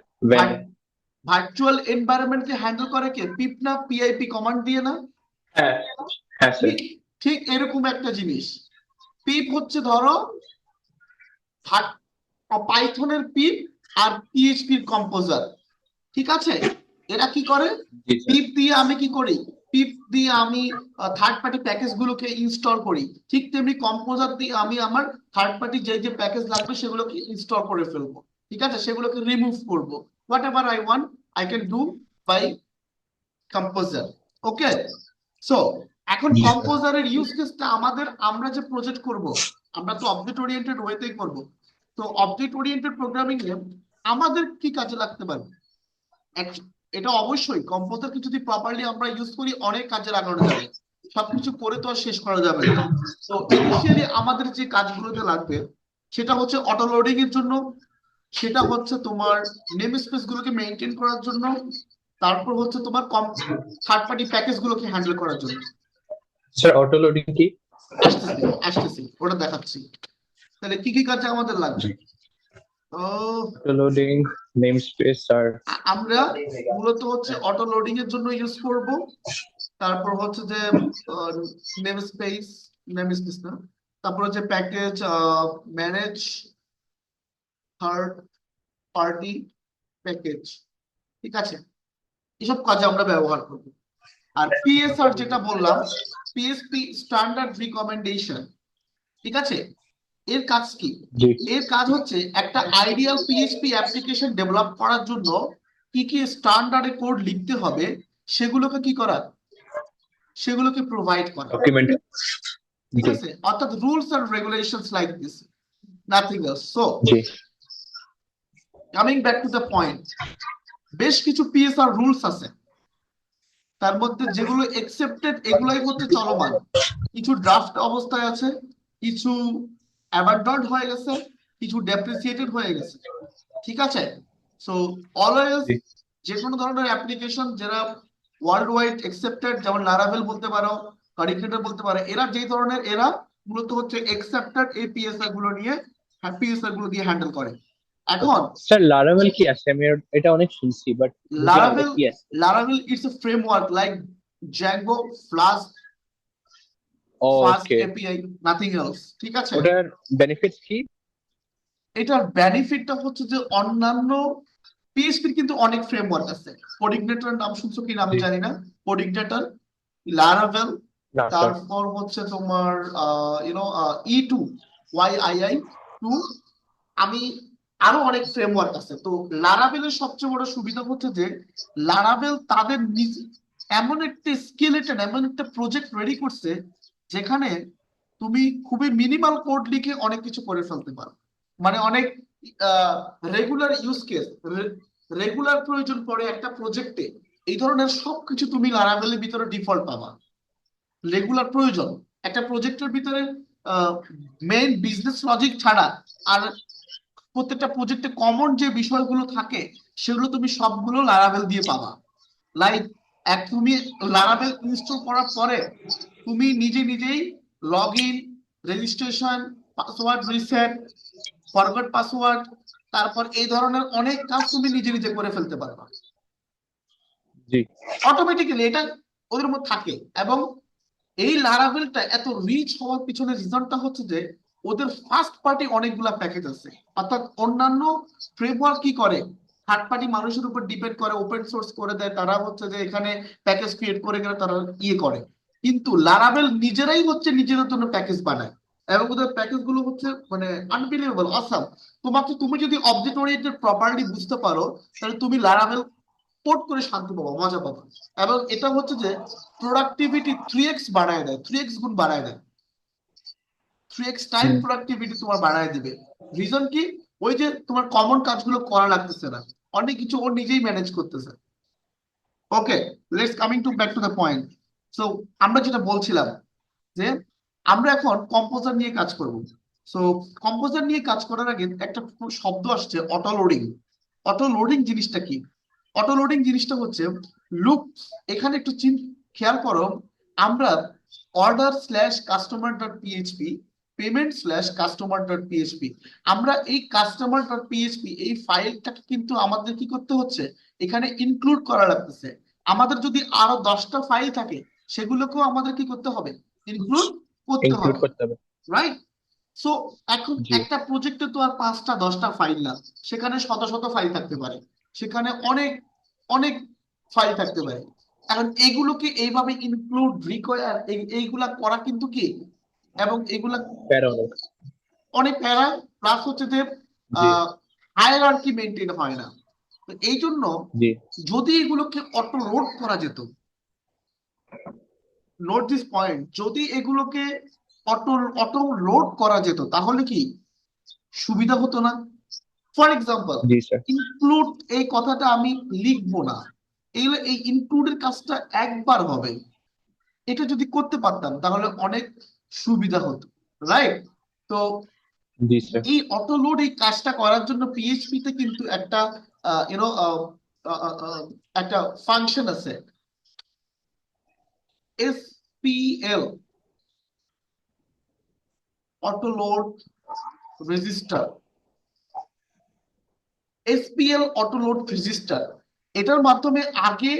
ভার্চুয়াল এনভায়রনমেন্ট কে হ্যান্ডেল করে কে? পিপ না পিআইপি কমান্ড দিয়ে না? হ্যাঁ হ্যাঁ স্যার। ঠিক ঠিক এরকম একটা জিনিস। পিপ হচ্ছে ধরো পাইথনের পিপ আর পিএইচপির কম্পোজার, ঠিক আছে? এরা কি করে? জি স্যার। পিপ দিয়ে আমি কি করি? পিপ দিয়ে আমি থার্ড পার্টি প্যাকেজ গুলোকে ইনস্টল করি, ঠিক তেমনি কম্পোজার দিয়ে আমি আমার থার্ড পার্টি যে যে প্যাকেজ লাগবে সেগুলোকে ইনস্টল করে ফেলবো, ঠিক আছে? সেগুলোকে রিমুভ করবো, whatever I want I can do by composer. Okay, so এখন জি স্যার। কম্পোজারের ইউজ কেসটা আমাদের, আমরা যে প্রজেক্ট করব আমরা তো অবজেক্ট ওরিয়েন্টেড ওয়েতেই করব। তো অবজেক্ট ওরিয়েন্টেড প্রোগ্রামিং এ আমাদের কি কাজে লাগতে পারে? এটা অবশ্যই কম্পোজারকে যদি প্রপারলি আমরা ইউজ করি অনেক কাজে লাগানো যাবে, সবকিছু করে তো আর শেষ করা যাবে না। তো ইনিশিয়ালি আমাদের যে কাজগুলোতে লাগবে সেটা হচ্ছে অটো লোডিং এর জন্য, সেটা হচ্ছে তোমার নেম স্পেস গুলোকে মেনটেন করার জন্য, তারপর হচ্ছে তোমার থার্ড পার্টি প্যাকেজ গুলোকে হ্যান্ডেল করার জন্য। স্যার অটো লোডিং কি? আসতেছি আসতেছি ওটা দেখাচ্ছি। তাহলে কি কি কাজে আমাদের লাগবে? তো অটো লোডিং, নেম স্পেস আর আমরা মূলত হচ্ছে অটো লোডিং এর জন্য ইউজ করব, তারপর হচ্ছে যে নেম স্পেস, না, তারপর হচ্ছে package manage third party package, ঠিক আছে? এসব কাজে আমরা ব্যবহার করব। আর পিএসআর যেটা বললাম, পিএসপি স্ট্যান্ডার্ড রিকমেন্ডেশন, ঠিক আছে? এর কাজ কি? জি এর কাজ হচ্ছে একটা আইডিয়াল পিএইচপি অ্যাপ্লিকেশন ডেভেলপ করার জন্য কি কি স্ট্যান্ডার্ডে কোড লিখতে হবে সেগুলোকে কি করা? সেগুলোকে প্রোভাইড করা, ডকুমেন্ট। ঠিক জি আছে? অর্থাৎ rules and regulations like this, nothing else. So জি coming back to the point, বেশ কিছু পিএসআর রুলস আছে, তার মধ্যে যেগুলো একসেপ্টেড এগুলাই হচ্ছে চলমান, কিছু ড্রাফট অবস্থায় আছে, কিছু অ্যাবান্ডন্ড হয়ে গেছে, কিছু ডেপ্রিসিয়েটেড হয়ে গেছে, ঠিক আছে? সো অলওয়েজ জি যে কোনো ধরনের অ্যাপ্লিকেশন যারা ওয়ার্ল্ড ওয়াইড একসেপ্টেড, যেমন লারাভেল বলতে পারো, কারিকুলেটর বলতে পারো, এরা যেই ধরনের এরা মূলত হচ্ছে একসেপ্টেড এই পিএসআর গুলো নিয়ে, পিএসআর গুলো দিয়ে হ্যান্ডেল করে। এখন স্যার লারাভেল কি আছে? আমি এটা অনেক শুনছি বাট বুঝলাম না লারাভেল, কি আছে। It's a framework like Zango, flask, fast okay, API, nothing else, ঠিক আছে? ওটার বেনিফিটস কি? এটার বেনিফিটটা হচ্ছে যে অন্যান্য পিএইচপির কিন্তু অনেক ফ্রেমওয়ার্ক আছে। কোডিগনেটর নাম শুনছো কিনা আমি জি জানি না। কোডিগনেটর, লারাভেল, না স্যার। তারপর হচ্ছে তোমার ইউনো E2, YII2, আমি আরো অনেক ফ্রেমওয়ার্ক আছে। তো লারাভেলের সবচেয়ে বড় সুবিধা হচ্ছে যে লারাভেল তাদের নিজে এমন একটা স্কেলেটন, এমন একটা প্রজেক্ট রেডি করছে যেখানে তুমি খুবই মিনিমাল কোড লিখে অনেক কিছু করে ফেলতে পারো। মানে অনেক রেগুলার ইউজ কেস, রেগুলার প্রয়োজন পড়ে একটা প্রজেক্টে, এই ধরনের সবকিছু তুমি লারাভেলের ভিতরে ডিফল্ট পাবা। রেগুলার প্রয়োজন একটা প্রজেক্টের ভিতরে মেইন বিজনেস লজিক ছাড়া আর প্রত্যেকটা প্রজেক্টে কমন যে বিষয়গুলো থাকে সেগুলো তুমি সবগুলো লারাভেল দিয়ে পাবা। লাইক তুমি লারাভেল ইনস্টল করার পরে তুমি নিজে নিজেই log in, registration, password reset, forgot password, তারপর এই ধরনের অনেক কাজ তুমি নিজে নিজে করে ফেলতে পারবা জি অটোমেটিক্যালি, এটা ওদের মধ্যে থাকে। এবং এই লারাভেলটা এত রিচ হওয়ার পিছনে রিজনটা হচ্ছে যে ওদের ফার্স্ট পার্টি অনেকগুলা প্যাকেজ আছে। অর্থাৎ অন্যান্য ফ্রেমওয়ার্ক কি করে, থার্ড পার্টি মানুষের উপর ডিপেন্ড করে, ওপেন সোর্স করে দেয়, তারা হচ্ছে যে এখানে প্যাকেজ ক্রিয়েট করে গেলে তারা ইয়ে করে। কিন্তু লারাভেল নিজেরাই হচ্ছে নিজেদের জন্য প্যাকেজ বানায় এবং ওদের প্যাকেজ গুলো হচ্ছে মানে আনবিলিভেবল, অসাম। তুমি যদি অবজেক্ট ওরিয়েন্টেড প্রপারলি বুঝতে পারো তাহলে তুমি লারাভেল পোর্ট করে শান্তি পাবো, মজা পাবো। এবং এটা হচ্ছে যে প্রোডাক্টিভিটি 3x বাড়ায় দেয়, 3x গুণ বাড়ায় দেয়, 3x টাইম হুম। প্রোডাক্টিভিটি তোমার বাড়ায় দিবে। রিজন কি? ওই যে তোমার কমন কাজগুলো করা লাগতেছে না, অনেক কিছু ও নিজেই ম্যানেজ করতেছে। Okay, let's coming to back to the point. So আমরা যেটা বলছিলাম যে আমরা এখন কম্পোজার নিয়ে কাজ করব। সো কম্পোজার নিয়ে কাজ করার আগে একটা শব্দ আসছে, অটো লোডিং। অটো লোডিং জিনিসটা কি? অটো লোডিং জিনিসটা হচ্ছে লুপ। এখানে একটু খেয়াল করো, আমরা order slash customer dot PHP, payment slash customer dot PHP, আমরা এই কাস্টমার ডট পিএইচপি এই ফাইলটাকে কিন্তু আমাদের কি করতে হচ্ছে, এখানে ইনক্লুড করা লাগতেছে। আমাদের যদি আরো 10টা ফাইল থাকে সেগুলোকেও আমাদের কি করতে হবে, ইনক্লুড করতে ইনক্লুড হবে, করতে হবে। রাইট? সো এখন জি। একটা প্রজেক্টে তো আর 5টা 10টা ফাইল না, সেখানে শত শত ফাইল থাকতে পারে, সেখানে অনেক অনেক ফাইল থাকতে পারে। এখন এগুলোকে এইভাবে ইনক্লুড রিকোয়ার এইগুলা করা কিন্তু কি, এবং এগুলা প্যারা অনেক। অনেক প্যারা, প্লাস হচ্ছে যে জি। হায়ারার্কি মেনটেন হয় না। তো এই জন্য জি। যদি এগুলোকে অটো লোড করা যেত, নোট দিস পয়েন্ট, যদি এগুলোকে অটো অটো লোড করা যেত তাহলে কি সুবিধা হতো না? For example, G sir. Include এই কথাটা আমি লিখবো না, এই ইনক্লুডের কাজটা একবার হবে। এটা যদি করতে পারতাম তাহলে অনেক সুবিধা হতো, রাইট? তো জি স্যার। এই অটো লোড এই কাজটা করার জন্য পিএইচপি তে কিন্তু একটা ইউনো একটা ফাংশন আছে, SPL, auto load register. SPL auto load register, এটার মাধ্যমে আগে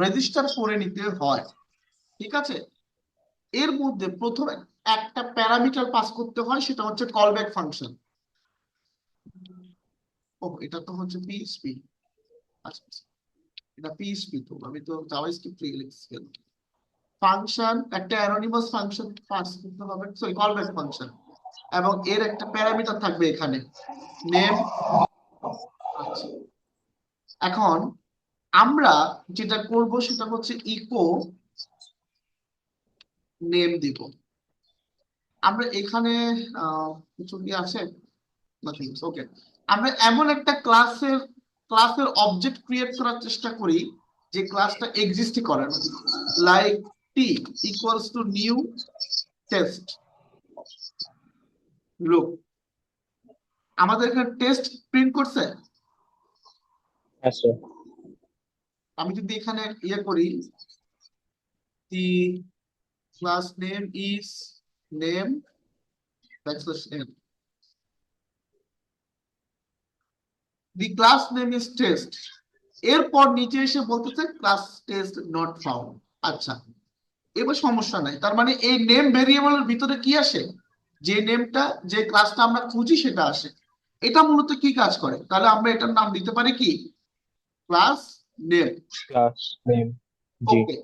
রেজিস্টার করে নিতে হয়, ঠিক আছে? এর মধ্যে প্রথমে একটা প্যারামিটার পাস করতে হয়, সেটা হচ্ছে কলব্যাক ফাংশন। ও, এটা তো হচ্ছে পিএইচপি। আচ্ছা আচ্ছা, এটা পিএইচপি, তো আমি তো জাভাস্ক্রিপ্ট লিখছিলাম। ফাংশন, একটা অ্যানোনিমাস ফাংশন পাস করতে হবে, সরি কলব্যাক ফাংশন, এবং এর একটা প্যারামিটার থাকবে এখানে, নেম। আচ্ছা, এখন আমরা যেটা করব সেটা হচ্ছে ইকো নেম দিব। আমরা এখানে কিছু কি আছে, নাথিং, ওকে। আমরা এমন একটা ক্লাসের অবজেক্ট ক্রিয়েট করার চেষ্টা করি যে ক্লাসটা এক্সিস্টই করে না, like tea equals to new test. Look, আমাদের এখানে টেস্ট প্রিন্ট করছে। হ্যাঁ স্যার। আমি যদি এখানে ইয়ে করি, the class name is name backslash N, the class name is test, এরপর নিচে এসে বলতেছে ক্লাস টেস্ট নট ফাউন্ড। আচ্ছা, এবার সমস্যা নাই, তার মানে এই নেম ভেরিয়েবলের ভিতরে কি আসে, যে নেমটা, যে ক্লাসটা আমরা খুঁজি সেটা আসে। এটা মূলত কি কাজ করে, তাহলে আমরা এটার নাম দিতে পারি কি, ক্লাস নেম। Class name. জি। ওকে,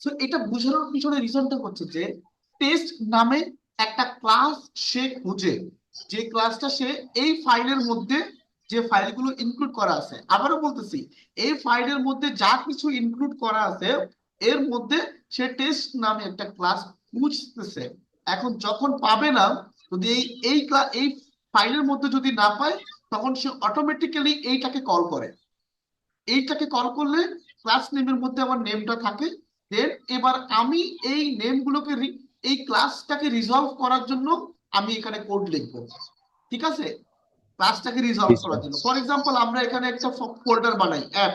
সো এটা বোঝানোর পিছনে রিজনটা হচ্ছে যে টেস্ট নামে একটা ক্লাস সে খুঁজে, যে ক্লাসটা সে এই ফাইলের মধ্যে, যে ফাইলগুলো ইনক্লুড করা আছে, আবারও বলতেছি, এই ফাইলের মধ্যে যা কিছু ইনক্লুড করা আছে এর মধ্যে সে টেস্ট নামে একটা ক্লাস খুঁজতেছে। এখন যখন পাবে না, যদি এই ফাইলের মধ্যে যদি না পায়, তখন সে অটোমেটিক্যালি এইটাকে কল করে। এইটাকে কল করলে ক্লাস নেমের মধ্যে আমার নেমটা থাকে। দেন এবার আমি এই নেমগুলোকে এই ক্লাসটাকে রিজলভ করার জন্য আমি এখানে কোড লিখবো, ঠিক আছে? ক্লাসটাকে জি রিজলভ স্যার। করার জন্য, ফর এক্সাম্পল আমরা এখানে একটা ফোল্ডার বানাই, অ্যাপ।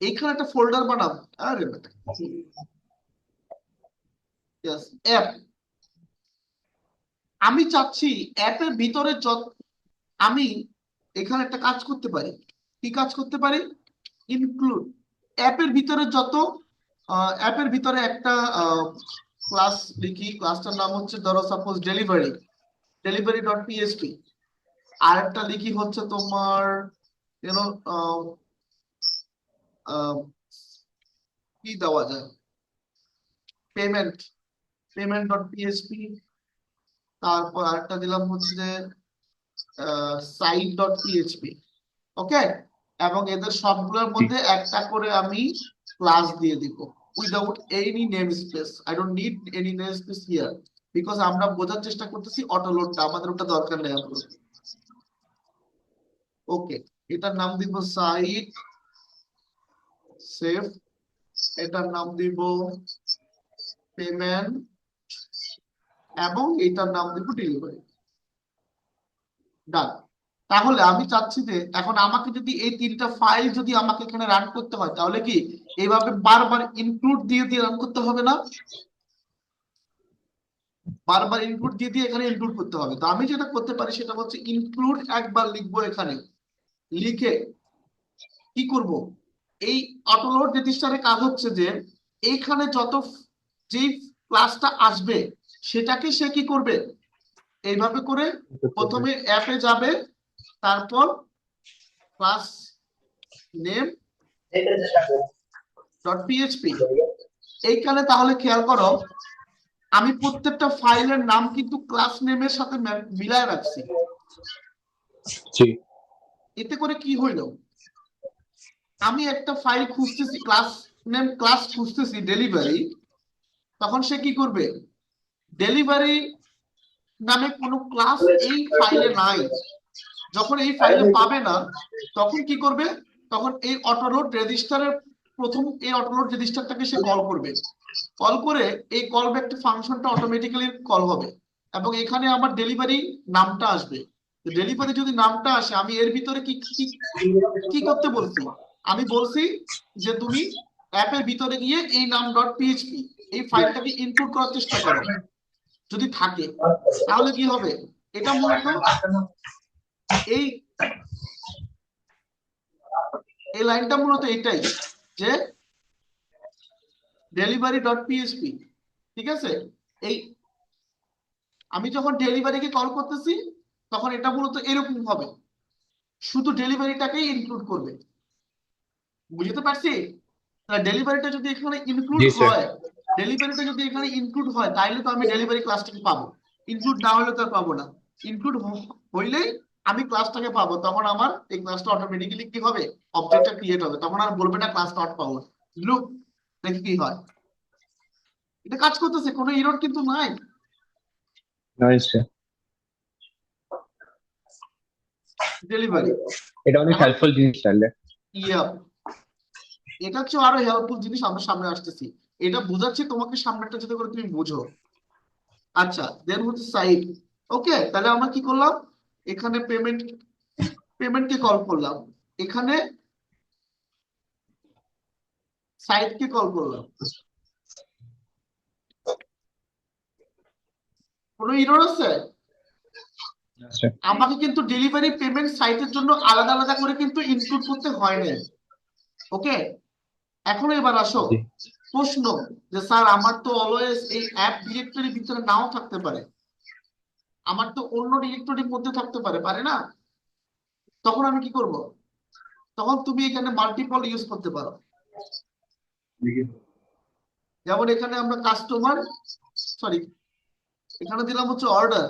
এখানে একটা ফোল্ডার বানাবো, আরে বেটা, yes, অ্যাপ। আমি চাচ্ছি অ্যাপের ভিতরে আমি এখানে একটা কাজ করতে পারি। কি কাজ করতে পারি? ইনক্লুড অ্যাপের ভিতরে যত অ্যাপের ভিতরে একটা ক্লাস লিখি, ক্লাসটার নাম হচ্ছে ধরো suppose delivery, delivery dot PSP. আর একটা লিখি হচ্ছে তোমার ইউনো কি দেওয়া যায়, পেমেন্ট, পেমেন্ট ডট পিএসপি। তারপর আরেকটা দিলাম হচ্ছে যে সাইট ডট পিএইচপি। ওকে, এবং এদের সবগুলোর জি মধ্যে একটা করে আমি ক্লাস দিয়ে দিব without any name space. I don't need any name space here, because আমরা বোঝার চেষ্টা করতেছি অটো লোডটা, আমাদের ওটা দরকার নেই আপাতত। ওকে, এটার নাম দিব সাইট সেভ, এটার নাম দিব পেমেন্ট, এবং এটার নাম দিব ডেলিভারি। ডান। তাহলে আমি চাচ্ছি যে এখন আমাকে যদি এই তিনটা ফাইল যদি আমাকে এখানে রান করতে হয়, তাহলে কি এইভাবে বারবার ইনক্লুড দিয়ে দিয়ে রান করতে হবে না? বারবার ইনক্লুড দিয়ে দিয়ে এখানে ইনক্লুড করতে হবে। তো আমি যেটা করতে পারি সেটা হচ্ছে ইনক্লুড একবার লিখবো এখানে, লিখে কি করব, এই অটোলোড রেজিস্টারের কাজ হচ্ছে যে এইখানে যত যেই ক্লাসটা আসবে সেটাকে সে কি করবে, এইভাবে করে প্রথমে অ্যাপে যাবে, তারপর ক্লাস নেম ডট পিএইচপি। এইখানে তাহলে খেয়াল করো, আমি প্রত্যেকটা ফাইলের নাম কিন্তু ক্লাস নেমের সাথে মিলায় রাখছি। জি এতে করে কি হইলো, আমি একটা ফাইল খুঁজতেছি, ক্লাস নেম ক্লাস খুঁজতেছি ডেলিভারি, তখন সে কি করবে, ডেলিভারি নামে কোনো ক্লাস এই ফাইলে নাই। যখন এই ফাইলে পাবে না, তখন কি করবে, তখন এই অটোলোড রেজিস্টারের প্রথম এই অটোলোড রেজিস্টারটাকে সে কল করবে, কল করে এই কল ব্যাক ফাংশনটা অটোমেটিক্যালি কল হবে, এবং এখানে আমার ডেলিভারি নামটা আসবে। ডেলিভারি যদি নামটা আসে, আমি এর ভিতরে কি কি কি করতে বলছি, আমি বলছি যে তুমি অ্যাপের ভিতরে গিয়ে এই নাম ডট পিএইচপি এই ফাইলটাকে ইনক্লুড করার চেষ্টা করো, যদি থাকে তাহলে কি হবে, এটা মূলত এই এই লাইনটা মূলত এটাই যে ডেলিভারি ডট পিএইচপি, ঠিক আছে। এই আমি যখন ডেলিভারিকে কল করতেছি, তখন এটা মূলত এরকম হবে, শুধু ডেলিভারিটাকেই ইনক্লুড করবে। বুঝতে পারছি? তাহলে ডেলিভারিটা যদি এখানে ইনক্লুড জি স্যার হয়, ডেলিভারিটা যদি এখানে ইনক্লুড হয়, তাহলে তো আমি ডেলিভারি ক্লাসটাকে পাবো। ইনক্লুড না হলে তো আর পাবো না। ইনক্লুড হইলেই আমি ক্লাসটাকে পাবো, তখন আমার এই ক্লাসটা অটোমেটিক্যালি কি হবে, অবজেক্টটা ক্রিয়েট হবে, তখন আর বলবে না ক্লাস নট পাবো। লুক, দেখি কি হয়। এটা কাজ করতেছে, কোনো এরর কিন্তু নাই। নয় স্যার, ডেলিভারি এটা অনেক এখন হেল্পফুল জিনিস তাহলে। ইয়া, এটা হচ্ছে আরো হেল্পফুল জিনিস, আমরা সামনে আসতেছি। এটা বুঝাচ্ছি তোমাকে, সামনেটা যাতে করে তুমি বুঝো। আচ্ছা, দেন হচ্ছে সাইট। ওকে, তাহলে আমরা কি করলাম, এখানে পেমেন্টকে কল করলাম, এখানে সাইটকে কল করলাম। কোনো এরর আছে? আচ্ছা আমাকে কিন্তু ডেলিভারি পেমেন্ট সাইটের জন্য আলাদা আলাদা করে কিন্তু ইনক্লুড করতে হয় নাই। ওকে, এখন এবার আসো জি প্রশ্ন, যে স্যার আমার তো অলওয়েজ এই অ্যাপ ডিরেক্টরির ভিতরে নাও থাকতে পারে, আমার তো অন্য ডিরেক্টরির মধ্যে থাকতে পারে, পারে না? তখন আমি কি করব, তখন তুমি এখানে মাল্টিপল ইউজ করতে পারো। যেমন এখানে আমরা কাস্টমার, সরি, এখানে দিলাম হচ্ছে অর্ডার,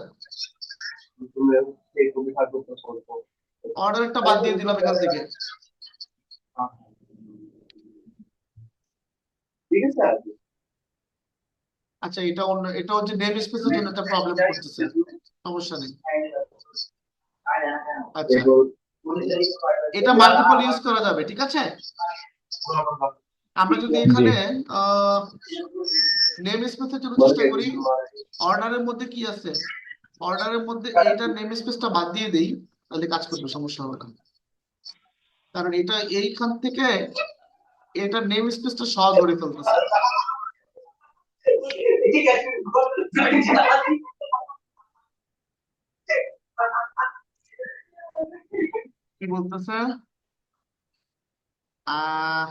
অর্ডারটা বাদ দিয়ে দিলাম এখান থেকে। আচ্ছা, এটা অন্য, এটা হচ্ছে নেম স্পেসের জন্য একটা প্রবলেম করতেছে, সমস্যা নেই। আচ্ছা, এটা মাল্টিপল ইউজ করা যাবে, ঠিক আছে। আমরা যদি জি এখানে নেম স্পেসের জন্য চেষ্টা করি, অর্ডারের মধ্যে কি আছে, অর্ডারের মধ্যে এইটা নেম স্পেসটা বাদ দিয়ে দেই, তাহলে কাজ করবে, সমস্যা হবে না। কারণ এটা এইখান থেকে এটা নেম স্পেসটা সহ ধরে ফেলতেছে। কি বলতেছে, ah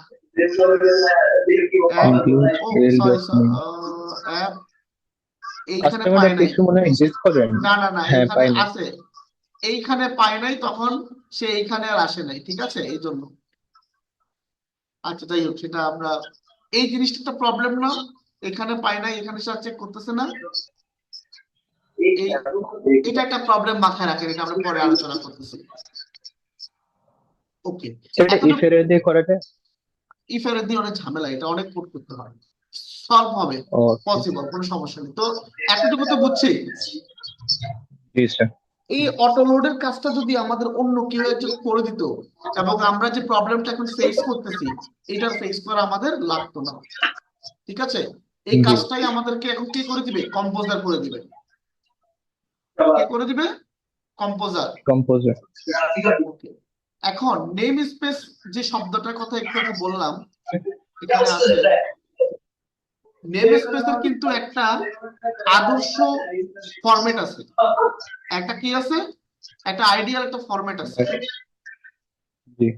include O L sorry, dot name. App এইখানে কাস্টমার পায় একটা নাই। একটু মনে হয় এক্সিস্ট করে। না না না, হ্যাঁ এইখানে পাইনি। আছে, এইখানে পায় নাই, তখন সে এইখানে আর আসে নাই, ঠিক আছে, এই জন্য। আচ্ছা, যাই হোক, সেটা আমরা, এই জিনিসটা একটা প্রবলেম না, এখানে পায় নাই, এখানে সে চেক করতেছে না, এই এটা একটা প্রবলেম, মাথায় রাখেন, এটা আমরা পরে আলোচনা করতেছি। ওকে, সেটা এতটুকু ইফ এর দিয়ে করাটা। ইফ এর দিয়ে অনেক ঝামেলা, এটা অনেক কোড করতে হয়, সলভ হবে, ওকে, পসিবল, কোনো সমস্যা নেই। তো এতটুকু তো বুঝছি। জি স্যার। এই অটো লোডের কাজটা যদি আমাদের অন্য কেউ একজন করে দিত, এবং আমরা যে প্রবলেমটা এখন ফেস করতেছি, এটা ফেস করা আমাদের লাগতো না। ঠিক আছে, এই জি, কাজটাই আমাদেরকে এখন কে করে দিবে? কম্পোজার করে দিবে। কে করে দিবে? কম্পোজার। কম্পোজার। ওকে, এখন নেম স্পেস যে শব্দটার কথা একটু আগে বললাম এখানে আছে, নেম স্পেসের কিন্তু একটা আদর্শ ফরম্যাট আছে। একটা কি আছে? একটা আইডিয়াল একটা ফরম্যাট আছে। জি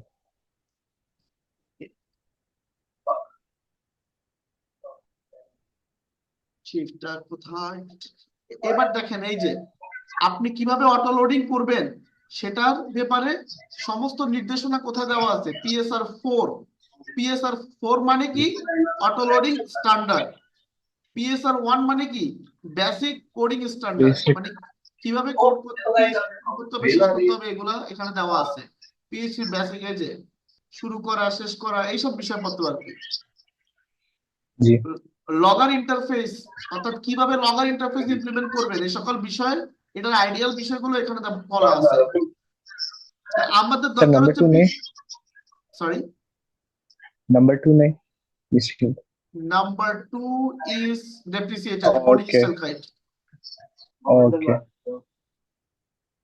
সেটা কোথায়? এবার দেখেন, এই যে আপনি কিভাবে অটো লোডিং করবেন সেটার ব্যাপারে সমস্ত নির্দেশনা কোথায় দেওয়া আছে? PSR 4। PSR 4 মানে কি? Auto loading standard. PSR 1 মানে কি? Basic coding standard. বেসিক। মানে কিভাবে কোড করতে হবে, শেষ করতে হবে, এগুলা এখানে দেওয়া আছে। PHP বেসিক, এই যে শুরু করা, শেষ করা, এইসব বিষয়পত্র আর কি। জি লগার ইন্টারফেস, অর্থাৎ কিভাবে লগার ইন্টারফেস ইমপ্লিমেন্ট করবেন, এই সকল বিষয়, এটার আইডিয়াল বিষয়গুলো এখানে বলা আছে। তা আমাদের স্যার, দরকার নাম্বার হচ্ছে, 2 নেই? সরি, নাম্বার 2 নেই বেসিক্যালি। Number 2 is deprecated coding okay, style guide. Okay,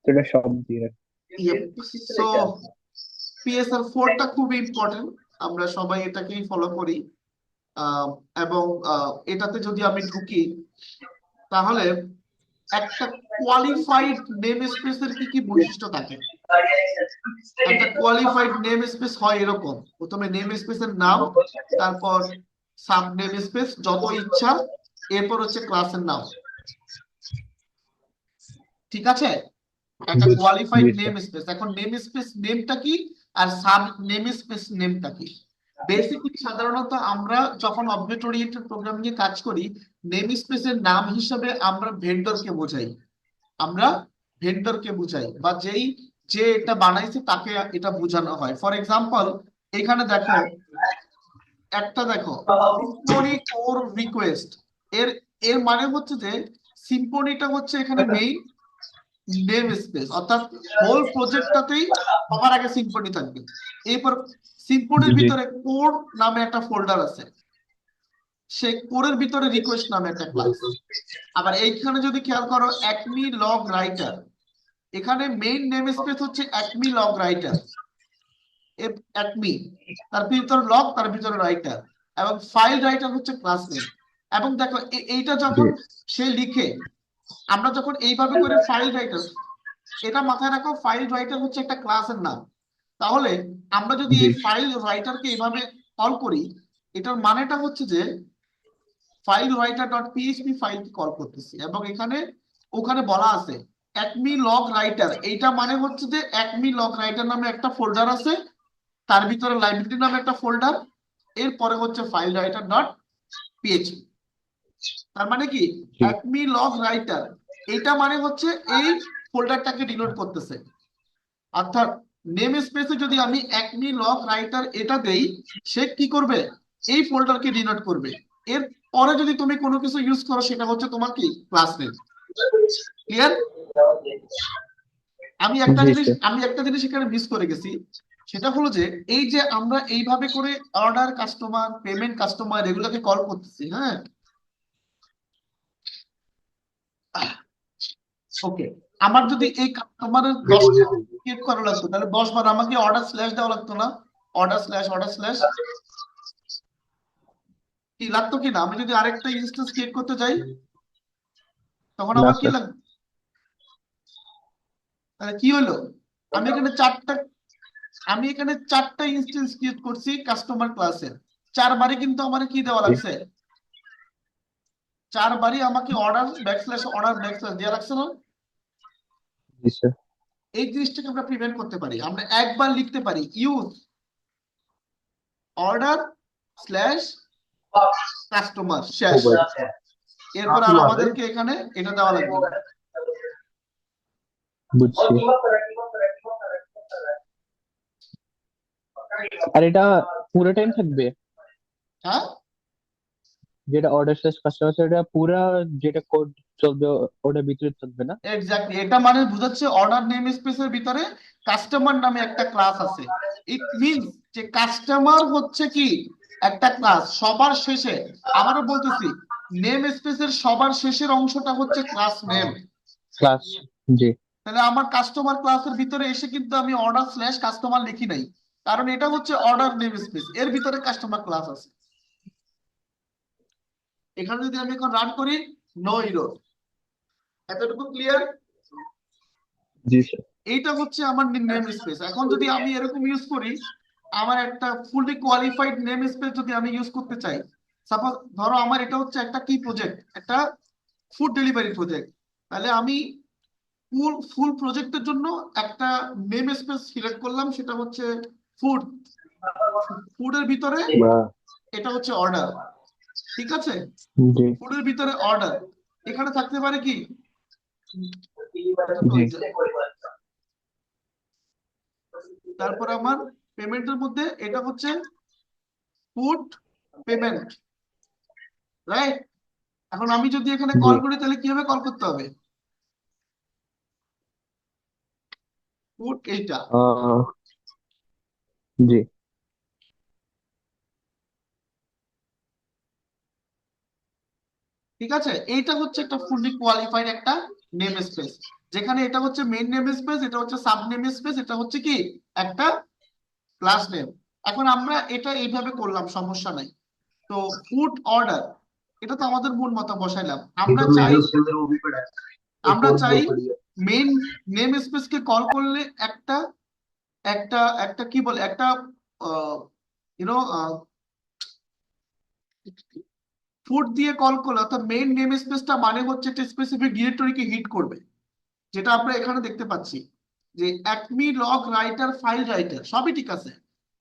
সেটা সব দিয়ে রাখ। ইয়েপ। সো PSR 4টা খুবই ইম্পর্টেন্ট, আমরা সবাই এটাকেই ফলো করি। আহ, এবং এটাতে যদি আমি ঢুকি, তাহলে একটা কোয়ালিফাইড নেম স্পেসের কি কি বৈশিষ্ট্য থাকে? একটা কোয়ালিফাইড নেম স্পেস হয় এরকম: প্রথমে নেম স্পেসের নাম, তারপর সাব নেম স্পেস যত ইচ্ছা, এরপর হচ্ছে ক্লাসের নাম। ঠিক আছে, একটা কোয়ালিফাইড জি নেম স্যার। স্পেস। এখন নেম স্পেস নেমটা কি, আর সাব নেম স্পেস নেমটা কি? বেসিক্যালি সাধারণত আমরা যখন অবজেক্ট ওরিয়েন্টেড প্রোগ্রামিং এ কাজ করি, নেম স্পেসের নাম হিসেবে আমরা ভেন্ডরকে বোঝাই। আমরা ভেন্ডরকে বুঝাই, বা যে এটা বানাইছে তাকে এটা বোঝানো হয়। ফর এক্সাম্পল, এখানে দেখো, একটা দেখো, সিম্ফনি কোর রিকোয়েস্ট। এর এর মানে হচ্ছে যে সিম্ফনিটা হচ্ছে এখানে মেইন নেম স্পেস, অর্থাৎ হোল প্রজেক্টটাতেই সবার আগে সিম্ফনি থাকবে। এরপর সিম্ফনির জি ভিতরে কোর নামে একটা ফোল্ডার আছে, সেই কোরের ভিতরে রিকোয়েস্ট নামে একটা ক্লাস। আবার এইখানে যদি খেয়াল করো, অ্যাকমি লগ রাইটার, এখানে মেইন নেম স্পেস হচ্ছে অ্যাকমি লগ রাইটার। অ্যাকমি, তার ভিতরে লগ, তার ভিতরে রাইটার, এবং ফাইল রাইটার হচ্ছে ক্লাস নেম। এবং দেখো, এইটা জি যখন সে লিখে, আমরা যখন এইভাবে করে ফাইল রাইটার, এটা মাথায় রাখো, ফাইল রাইটার হচ্ছে একটা ক্লাসের নাম। তাহলে আমরা যদি জি এই ফাইল রাইটারকে এইভাবে কল করি, এটার মানেটা হচ্ছে যে ফাইল রাইটার ডট পিএইচপি ফাইলকে কল করতেছি, এবং এখানে ওখানে বলা আছে অ্যাকমি লগ রাইটার। এইটা মানে হচ্ছে যে অ্যাকমি লগ রাইটার নামে একটা ফোল্ডার আছে, তার ভিতরে লাইব্রেরি নামে একটা ফোল্ডার, এরপরে হচ্ছে ফাইল রাইটার ডট পিএইচপি। তার মানে কি, জি অ্যাকমি লগ রাইটার, এইটা মানে হচ্ছে এই ফোল্ডারটাকে ডিনোট করতেছে। অর্থাৎ নেম স্পেসে যদি আমি অ্যাকমি লগ রাইটার এটা দেই, সে কি করবে? এই ফোল্ডারকে ডিনোট করবে। এর পরে যদি তুমি কোনো কিছু ইউজ করো, সেটা হচ্ছে তোমার কি, ক্লাস নেম। ক্লিয়ার? জি স্যার। আমি একটা জিনিস এখানে মিস করে গেছি, সেটা হলো যে এই যে আমরা এইভাবে করে অর্ডার কাস্টমার, পেমেন্ট কাস্টমার, এগুলোকে কল করতেছি, হ্যাঁ, ওকে, আমার যদি এই কাস্টমারের 10টা ক্রিয়েট করা লাগতো, তাহলে 10 বার আমাকে অর্ডার স্ল্যাশ দেওয়া লাগতো না? অর্ডার স্ল্যাশ কি লাগতো কি না? আমি যদি আরেকটা ইনস্ট্যান্স ক্রিয়েট করতে যাই, তখন না আমার কি স্যার। লাগবে? তাহলে কি হলো? আমি এখানে চারটা আমি এখানে 4টা ইনস্ট্যান্স ক্রিয়েট করছি কাস্টমার ক্লাসের। 4 বারই কিন্তু আমার কি দেওয়া জি লাগছে? 4 বারই আমাকে অর্ডার ব্যাকস্ল্যাশ দেওয়া লাগছে না? জি স্যার। এই জিনিসটাকে আমরা প্রিভেন্ট করতে পারি। আমরা একবার লিখতে পারি ইউজ অর্ডার স্ল্যাশ কাস্টমার, শেষ। মোবাইল। এরপর আর আমাদেরকে এখানে এটা দেওয়া লাগবে না। বুঝছি। আর এটা পুরো টাইম থাকবে? হ্যাঁ, যেটা অর্ডার স্ল্যাশ কাস্টমার, সেটা পুরা যেটা কোড চলবে ওটার ভিতরে থাকবে না? এক্স্যাক্টলি, এটা মানে বোঝাচ্ছে অর্ডার নেম স্পেসের ভিতরে কাস্টমার নামে একটা ক্লাস আছে। ইট মিনস যে কাস্টমার হচ্ছে কি একটা ক্লাস সবার শেষে। আবারও বলতেছি, নেম স্পেসের সবার শেষের অংশটা হচ্ছে ক্লাস নেম। ক্লাস। জি। তাহলে আমার কাস্টমার ক্লাসের ভিতরে এসে কিন্তু আমি অর্ডার স্ল্যাশ কাস্টমার লিখি নাই, কারণ এটা হচ্ছে অর্ডার নেম স্পেস, এর ভিতরে কাস্টমার ক্লাস আছে। এখানে যদি আমি এখন রান করি, নো এরর। এতটুকু ক্লিয়ার? জি স্যার। এইটা হচ্ছে আমার নেম স্পেস। এখন যদি আমি এরকম ইউজ করি, আমার একটা ফুললি কোয়ালিফাইড নেম স্পেস যদি আমি ইউজ করতে চাই, সাপোজ ধরো আমার এটা হচ্ছে একটা কি প্রজেক্ট, একটা ফুড ডেলিভারি প্রজেক্ট, তাহলে আমি ফুল ফুল প্রজেক্টের জন্য একটা নেম স্পেস সিলেক্ট করলাম, সেটা হচ্ছে ফুড। ফুডের ভিতরে এটা হচ্ছে অর্ডার, ঠিক আছে? জি। ফুডের ভিতরে অর্ডার, এখানে থাকতে পারে কি, জি। তারপর আমার পেমেন্টের মধ্যে এটা হচ্ছে ফুড পেমেন্ট, রাইট? এখন আমি যদি এখানে জি। কল করি, তাহলে কিভাবে কল করতে হবে? ফুড এইটা, আহ, জি। ঠিক আছে? এইটা হচ্ছে একটা ফুললি কোয়ালিফাইড একটা নেম স্পেস, যেখানে এটা হচ্ছে মেইন নেম স্পেস, এটা হচ্ছে সাব নেম স্পেস, এটা হচ্ছে কি একটা ক্লাস নেম। এখন আমরা এটা এইভাবে করলাম, সমস্যা নাই। তো ফুড অর্ডার, এটা তো আমাদের মূল মাথা বসাইলাম। ये আমরা तो চাই, मैंने उसके अंदर वो भी पढ़ा है। एक আমরা और চাই बहुत पढ़ी है। মেইন নেম স্পেসকে কল করলে একটা একটা একটা কি বলে একটা ইউনো ফুড দিয়ে কল করলে, অর্থাৎ মেইন নেম স্পেসটা মানে হচ্ছে একটা স্পেসিফিক ডিরেক্টরিকে হিট করবে, যেটা আমরা এখানে দেখতে পাচ্ছি যে Acme log writer file writer সবই ঠিক আছে।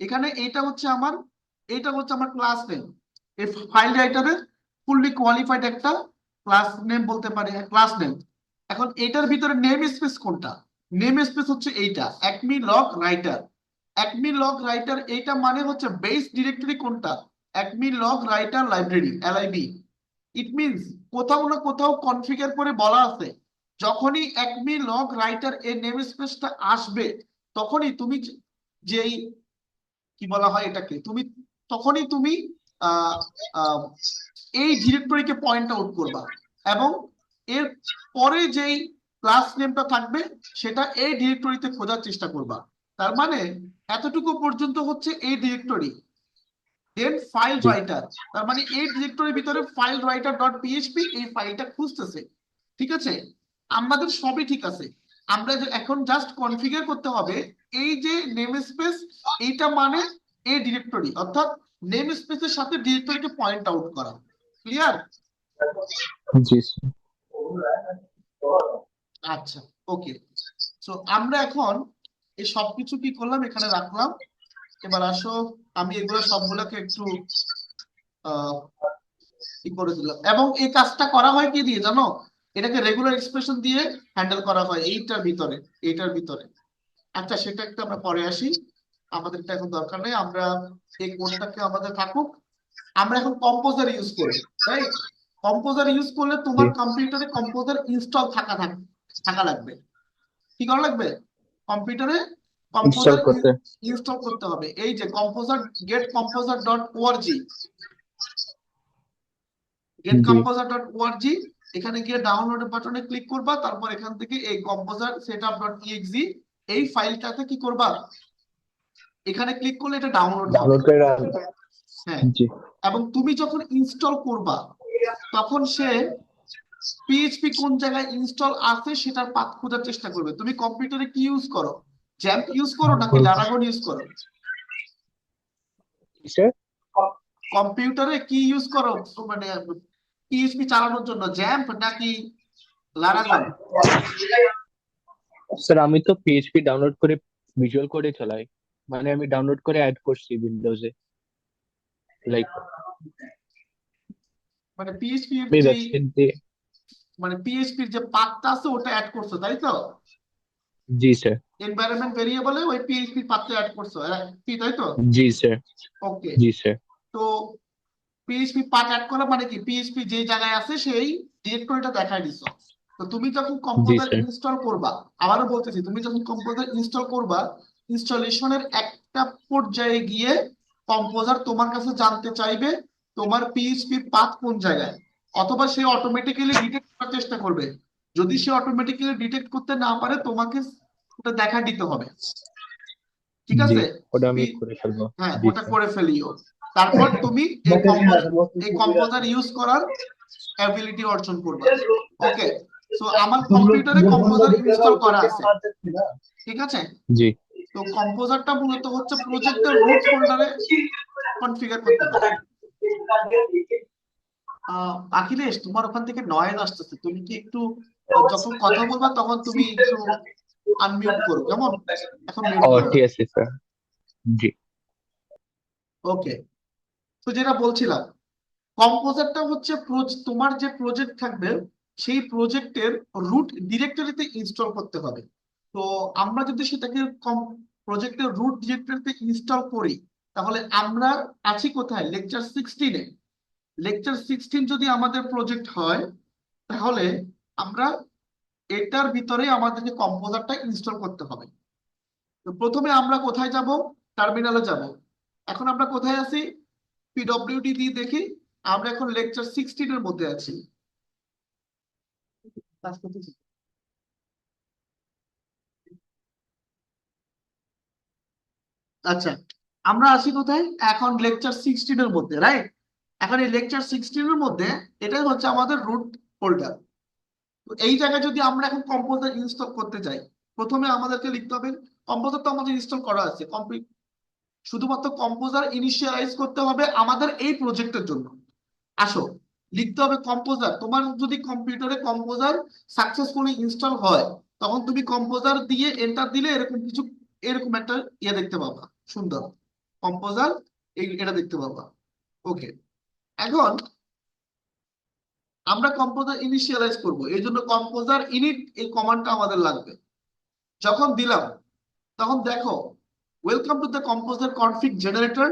এখানে এটা হচ্ছে আমার ক্লাস নেম। এই ফাইল রাইটারের ফুললি কোয়ালিফাইড একটা ক্লাস নেম বলতে পারি, ক্লাস নেম। এখন এটার ভিতরে নেম স্পেস কোনটা? নেম স্পেস হচ্ছে এইটা, Acme log writer. Acme log writer এইটা মানে হচ্ছে বেস ডিরেক্টরি কোনটা? Acme log writer library, LIB. It means কোথাও না কোথাও কনফিগার করে বলা আছে, যখনই অ্যাকমি লগ রাইটার এর নেম স্পেসটা আসবে, তখনই তুমি যেই কি বলা হয় এটাকে, তখনই তুমি আহ আহ, এই ডিরেক্টরিকে পয়েন্ট আউট করবা, এবং এর পরে যেই ক্লাস নেমটা থাকবে সেটা এই ডিরেক্টরিতে খোঁজার চেষ্টা করবা। তার মানে এতটুকু পর্যন্ত হচ্ছে এই ডিরেক্টরি। দেন ফাইল জি। রাইটার, তার মানে এই ডিরেক্টরির ভিতরে ফাইল রাইটার ডট পিএইচপি এই ফাইলটা খুঁজতেছে, ঠিক আছে? আমাদের সবই ঠিক আছে। আমরা যে এখন জাস্ট কনফিগার করতে হবে এই যে নেম স্পেস, এইটা মানে এই ডিরেক্টরি, অর্থাৎ নেম স্পেসের সাথে ডিরেক্টরিকে পয়েন্ট আউট করা। ক্লিয়ার? জি স্যার। আচ্ছা, ওকে। সো আমরা এখন এই সবকিছু কি করলাম, এখানে রাখলাম। এবার আসো, আমি এগুলো সবগুলোকে একটু আহ কি করে দিলাম, এবং এই কাজটা করা হয় কি দিয়ে জানো? এটাকে রেগুলার এক্সপ্রেশন দিয়ে হ্যান্ডেল করা হয় এইটার ভিতরে। আচ্ছা, সেটা একটু আমরা পরে আসি, আমাদের এটা এখন দরকার নেই। আমরা এই কোডটাকে আমাদের থাকুক। আমরা এখন কম্পোজার ইউজ করব, রাইট? কম্পোজার ইউজ করলে জি। তোমার কম্পিউটারে কম্পোজার ইনস্টল থাকা লাগবে। কি করা লাগবে? কম্পিউটারে ইনস্টল কম্পোজার করতে। ইনস্টল করতে হবে। এই যে composer, get composer dot org, get G. Composer dot org, এখানে গিয়ে ডাউনলোড বাটনে ক্লিক করবা, তারপর এখান থেকে এই কম্পোজার সেটআপ ডট ইএক্সি এই ফাইলটাতে কি করবা, এখানে ক্লিক করলে এটা ডাউনলোড হবে। ডাউনলোড করে রাখবেন। হ্যাঁ, জি। এবং তুমি যখন ইনস্টল করবা, তখন সে পিএইচপি কোন জায়গায় ইনস্টল আছে সেটার পাথ খোঁজার চেষ্টা করবে। তুমি কম্পিউটারে কি ইউজ করো? জ্যাম্প ইউজ করো নাকি লারাগন ইউজ করো? স্যার, কম্পিউটারে কি ইউজ করো মানে পিএইচপি চালানোর জন্য, জ্যাম্প নাকি লারাগন? স্যার আমি তো পিএইচপি ডাউনলোড করে ভিজুয়াল কোডে চালাই, মানে আমি ডাউনলোড করে অ্যাড করছি উইন্ডোজে, লাইক মানে পিএইচপির আমি যে ওয়েবসাইট দিয়ে। মানে পিএইচপির যে পাথটা আছে ওটা অ্যাড করছো, তাই তো? जी सर। এনভায়রনমেন্ট ভেরিয়েবলে ওই পিএইচপি পাথটা অ্যাড করছো কি তাই তো? जी सर। ওকে, जी सर। তো পিএইচপি পাথ অ্যাড করা মানে কি, পিএইচপি যে জায়গায় আছে সেই ডিরেক্টরিটা দেখাই দিছো। তো তুমি যখন जी কম্পোজার सर। ইনস্টল করবা, আবারও বলতেছি, তুমি যখন কম্পোজার ইনস্টল করবা, ইনস্টলেশনের একটা পর্যায়ে গিয়ে কম্পোজার তোমার কাছে জানতে চাইবে তোমার পিএইচপি পাথ কোন জায়গায়, অথবা সে অটোমেটিক্যালি ডিটেক্ট করার চেষ্টা করবে। যদি সে অটোমেটিক্যালি ডিটেক্ট করতে না পারে, তোমাকে ওটা দেখা দিতে হবে, ঠিক जी, আছে? ওটা আমি পি- করে ফেলবো। হ্যাঁ, জি ওটা স্যার। করে ফেলিও। তারপর তুমি मैं कहीं आ रहा हूँ এই কম্পোজার ইউজ করার অ্যাবিলিটি অর্জন করবা। ওকে, সো আমার तुम लोग কম্পিউটারে वो बंदा কম্পোজার दिख रहा था ইনস্টল ऊपर করা से আছে, मार सकते ना। ঠিক আছে? जी। তো কম্পোজারটা মূলত হচ্ছে প্রজেক্টের রুট ফোল্ডারে কনফিগার করতে হয়। আখিলেশ, তোমার ওখান থেকে নয়েজ আসতেছে, তুমি কি একটু যখন কথা বলবা তখন তুমি একটু আনমিউট করো, কেমন? এখন মিউট ও করো না। ঠিক আছে স্যার। জি। ওকে, তো যেটা বলছিলাম, কম্পোজারটা হচ্ছে তোমার যে প্রজেক্ট থাকবে সেই প্রজেক্টের রুট ডিরেক্টরিতে ইনস্টল করতে হবে। তো আমরা যদি সেটাকে প্রজেক্টের রুট ডিরেক্টরিতে ইনস্টল করি, তাহলে আমরা আছি কোথায়? লেকচার 16-এ। লেকচার 16 যদি আমাদের প্রজেক্ট হয়, তাহলে আমরা এটার ভিতরে আমাদেরকে কম্পোজারটা ইনস্টল করতে হবে। তো প্রথমে আমরা কোথায় যাব? টার্মিনালে যাব। এখন আমরা কোথায় আছি? পিডব্লিউডি দিয়ে দেখি, আমরা এখন লেকচার 16-এর মধ্যে আছি। কাজ করতেছি। আচ্ছা, আমরা আছি কোথায় এখন? লেকচার 16-এর মধ্যে, রাইট? এখন এই লেকচার 16-এর মধ্যে এটাই হচ্ছে আমাদের রুট ফোল্ডার। তো এই জায়গায় যদি আমরা এখন কম্পোজার ইনস্টল করতে চাই, প্রথমে আমাদেরকে লিখতে হবে, কম্পোজার তো আমাদের ইনস্টল করা আছে, শুধুমাত্র কম্পোজার ইনিশিয়ালাইজ করতে হবে আমাদের এই প্রজেক্টের জন্য। আসো, লিখতে হবে কম্পোজার। তোমার যদি কম্পিউটারে কম্পোজার সাকসেসফুলি ইনস্টল হয়, তখন তুমি কম্পোজার দিয়ে এন্টার দিলে এরকম কিছু, এরকম একটা দেখতে পাবা, সুন্দর কম্পোজার, এটা দেখতে পাবা। ওকে, এখন আমরা কম্পোজার ইনিশিয়ালাইজ করব, এই জন্য কম্পোজার ইনিট এই কমান্ডটা আমাদের লাগবে। যখন দিলাম, তখন দেখো, welcome to the composer config generator.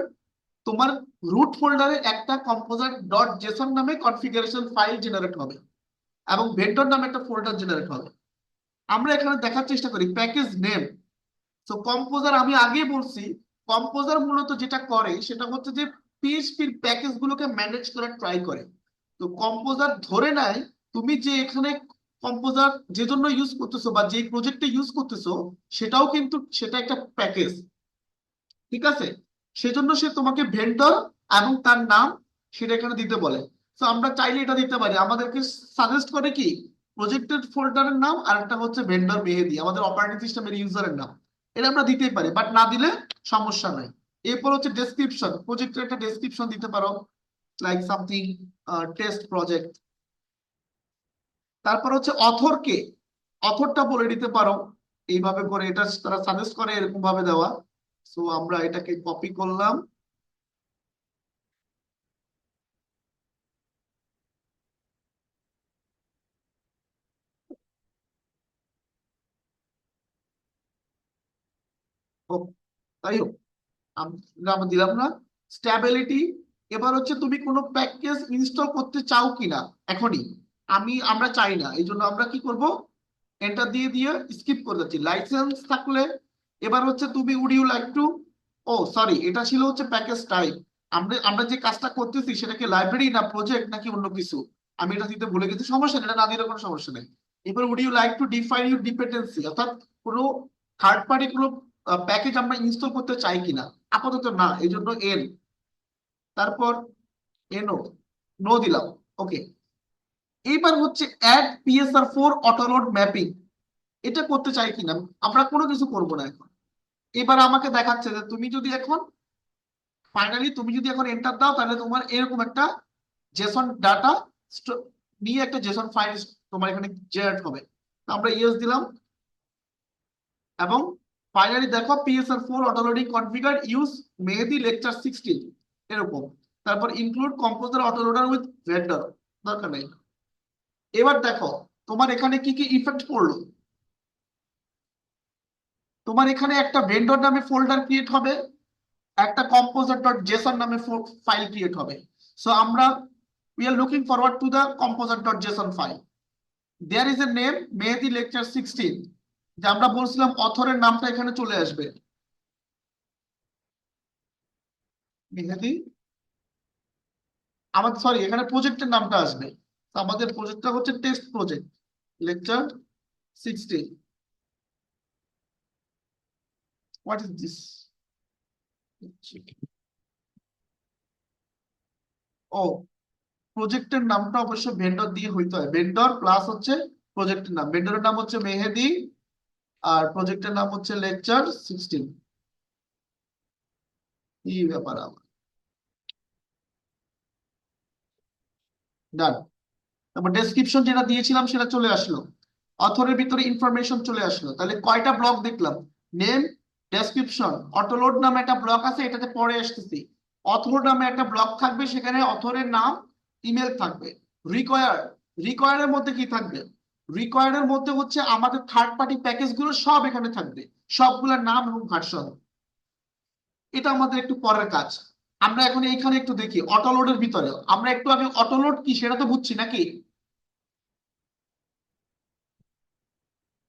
তোমার রুট ফোল্ডারে একটা কম্পোজার ডট জেসন নামে কনফিগারেশন ফাইল জেনারেট হবে, এবং ভেন্ডর নামে একটা ফোল্ডার জেনারেট হবে। আমরা এখানে দেখার চেষ্টা করি প্যাকেজ নেম। তো কম্পোজার, আমি আগে বলছি, কম্পোজার মূলত যেটা করে সেটা হচ্ছে যে পিএইচপির প্যাকেজ গুলোকে ম্যানেজ করার ট্রাই করে। তো কম্পোজার ধরে নেয় তুমি যে এখানে কম্পোজার যে জন্য ইউজ করতেছো বা যে প্রজেক্টে ইউজ করতেছো, সেটাও কিন্তু সেটা একটা প্যাকেজ, ঠিক আছে? সেজন্য সে তোমাকে ভেন্ডর এবং তার নাম সেটা এখানে দিতে বলে। তো আমরা চাইলে এটা দিতে পারি, আমাদেরকে সাজেস্ট করে কি প্রজেক্টেড ফোল্ডারের নাম, আর একটা হচ্ছে ভেন্ডর মেহেদি, আমাদের অপারেটিং সিস্টেমের ইউজারের নাম। এটা আমরা দিতেই পারি, বাট না দিলে সমস্যা নাই। এরপর হচ্ছে ডেসক্রিপশন, প্রজেক্টের একটা ডেসক্রিপশন দিতে পারো, লাইক সামথিং টেস্ট প্রজেক্ট। তারপর হচ্ছে অথর কে, অথরটা বলে দিতে পারো এইভাবে করে, এটা তারা সাজেস্ট করে এরকম ভাবে দেওয়া। সো আমরা এটাকে কপি করলাম। ও, তাই হোক, আমরা দিলাম না স্ট্যাবিলিটি। এবার হচ্ছে তুমি কোনো প্যাকেজ ইনস্টল করতে চাও কিনা এখনই, আমরা চাই না, এই জন্য আমরা কি করব, এন্টার দিয়ে দিয়ে স্কিপ করে যাচ্ছি লাইসেন্স থাকলে। এবার হচ্ছে তুমি would you like to, oh sorry, এটা ছিল হচ্ছে প্যাকেজ টাইপ। আমরা আমরা যে কাজটা করতেছি সেটা কি লাইব্রেরি না প্রজেক্ট নাকি অন্য কিছু, আমি এটা দিতে ভুলে গেছি, সমস্যা নেই, এটা না দিলে কোনো সমস্যা নেই। এবার would you like to define your dependency, অর্থাৎ কোনো থার্ড পার্টি কোনো প্যাকেজ আমরা ইনস্টল করতে চাই কিনা, আপাতত না, এই জন্য এন। তারপর এনো, নো দিলাম। ওকে, এইবার হচ্ছে অ্যাড PSR4 অটোলোড ম্যাপিং, এটা করতে চাই কিনা, আমরা কোনো কিছু করব না এখন। এবার আমাকে দেখাচ্ছে যে তুমি যদি এখন ফাইনালি তুমি যদি এখন এন্টার দাও, তাহলে তোমার এরকম একটা জেসন ডাটা নিয়ে একটা জেসন ফাইল তোমার এখানে জেনারেট হবে। তো আমরা ইয়েস দিলাম, এবং ফাইনালি দেখো PSR4 অটোলোডিং কনফিগার ইউজ মেহেদি লেকচার 16 এরকম। তারপর ইনক্লুড কম্পোজার অটোলোডার উইথ ভেন্ডর, দরকার নেই। এবার দেখো তোমার এখানে কি কি ইফেক্ট পড়লো। তোমার এখানে একটা ভেন্ডর নামে ফোল্ডার ক্রিয়েট হবে, একটা composer ডট জেসন নামে ফাইল ক্রিয়েট হবে। সো আমরা we are looking forward to the composer dot Jason file. there is a name Mehedi lecture 16, যে আমরা বলছিলাম অথরের নামটা এখানে চলে আসবে, মেহেদি আমাদের, সরি, এখানে প্রজেক্টের নামটা আসবে। তো আমাদের প্রজেক্টটা হচ্ছে test project lecture 16। What is this? ও, প্রজেক্টের নামটা অবশ্য ভেন্ডর দিয়ে হইতে হয়, ভেন্ডর প্লাস হচ্ছে প্রজেক্টের নাম। ভেন্ডরের নাম হচ্ছে মেহেদি আর প্রজেক্টের নাম হচ্ছে লেকচার 16। এই ব্যাপার আমার ডান। তারপর ডেসক্রিপশন যেটা দিয়েছিলাম সেটা চলে আসলো, অথরের ভিতরে ইনফরমেশন চলে আসলো। তাহলে কয়টা ব্লক দেখলাম? নেম, ডেসক্রিপশন, অটোলোড নামে একটা ব্লক আছে, এটাতে পরে আসতেছি। অথর নামে একটা ব্লক থাকবে, সেখানে অথরের নাম, ইমেল থাকবে। রিকোয়ার, রিকোয়ারের মধ্যে কি থাকবে? রিকোয়ারের মধ্যে হচ্ছে আমাদের থার্ড পার্টি প্যাকেজ গুলো সব এখানে থাকবে, সবগুলোর নাম এবং ভার্সন। এটা আমাদের একটু পরের কাজ। আমরা এখন এইখানে একটু দেখি অটোলোডের ভিতরে, আমরা একটু আগে অটোলোড কি সেটা তো বুঝছি নাকি?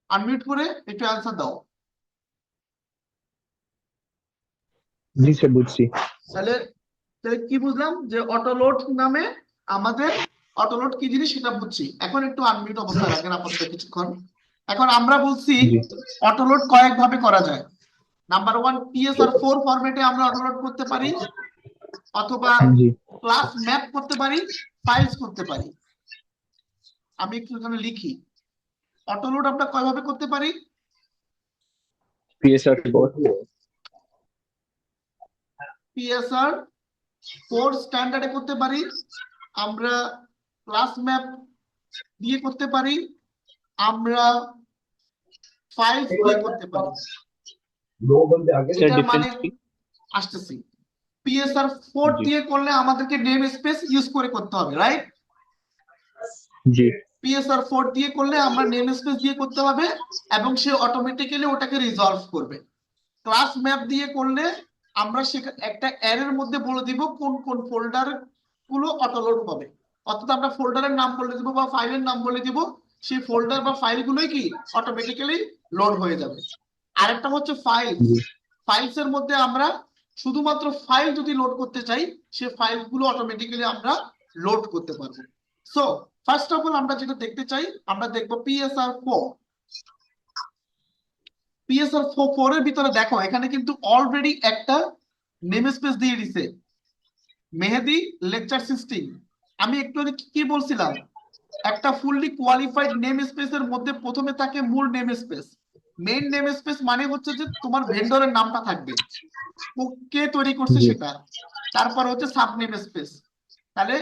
আনমিউট করে একটু অ্যান্সার দাও। জি স্যার, বুঝছি। তাহলে তাহলে কি বুঝলাম? যে অটোলোড নামে আমাদের, অটোলোড কি জিনিস সেটা বুঝছি। এখন একটু আনমিউট অবস্থায় রাখেন আপাতত কিছুক্ষণ। এখন আমরা বলছি জি অটোলোড কয়েক ভাবে করা যায়। নাম্বার 1, PSR4 ফরম্যাটে আমরা অটোলোড করতে পারি, অথবা জি ক্লাস ম্যাপ করতে পারি, ফাইলস করতে পারি। আমি একটু এখানে লিখি, অটোলোড আমরা কয় ভাবে করতে পারি? PSR4। PSR4 স্ট্যান্ডার্ডে করতে পারি, আমরা ক্লাস ম্যাপ দিয়ে করতে পারি, আমরা ফাইলস দিয়ে করতে পারি। दो बंदे आगे স্যার এটার মানে ডিফারেন্স কি? আসতেছি, PSR4 জি দিয়ে করলে আমাদেরকে নেম স্পেস ইউজ করে করতে হবে, রাইট? জি PSR4 দিয়ে করলে আমরা নেম স্পেস দিয়ে করতে হবে, এবং সে অটোমেটিক্যালি ওটাকে রিজলভ করবে। ক্লাস ম্যাপ দিয়ে করলে আমরা সেখানে একটা অ্যারের মধ্যে বলে দিব কোন কোন ফোল্ডার গুলো অটোলোড হবে, অর্থাৎ আমরা ফোল্ডারের নাম বলে দিব বা ফাইলের নাম বলে দিব, সেই ফোল্ডার বা ফাইল গুলোই কি অটোমেটিক্যালি লোড হয়ে যাবে। আরেকটা হচ্ছে ফাইলস। জি ফাইলস এর মধ্যে আমরা শুধুমাত্র ফাইল যদি লোড করতে চাই, সে ফাইল গুলো অটোমেটিক্যালি আমরা লোড করতে পারবো। সো ফার্স্ট অফ অল আমরা যেটা দেখতে চাই, আমরা দেখবো PSR4। PSR4 এর ভিতরে দেখো এখানে কিন্তু অলরেডি একটা নেম স্পেস দিয়ে দিছে, মেহেদি লেকচার 16। আমি একটু আগে কি বলছিলাম? একটা ফুললি কোয়ালিফাইড নেম স্পেসের মধ্যে প্রথমে থাকে মূল name space. Main name space মানে হচ্ছে যে তোমার ভেন্ডরের নামটা থাকবে, কে তৈরি করছে জি সেটা। তারপর হচ্ছে সাব নেম স্পেস। তাহলে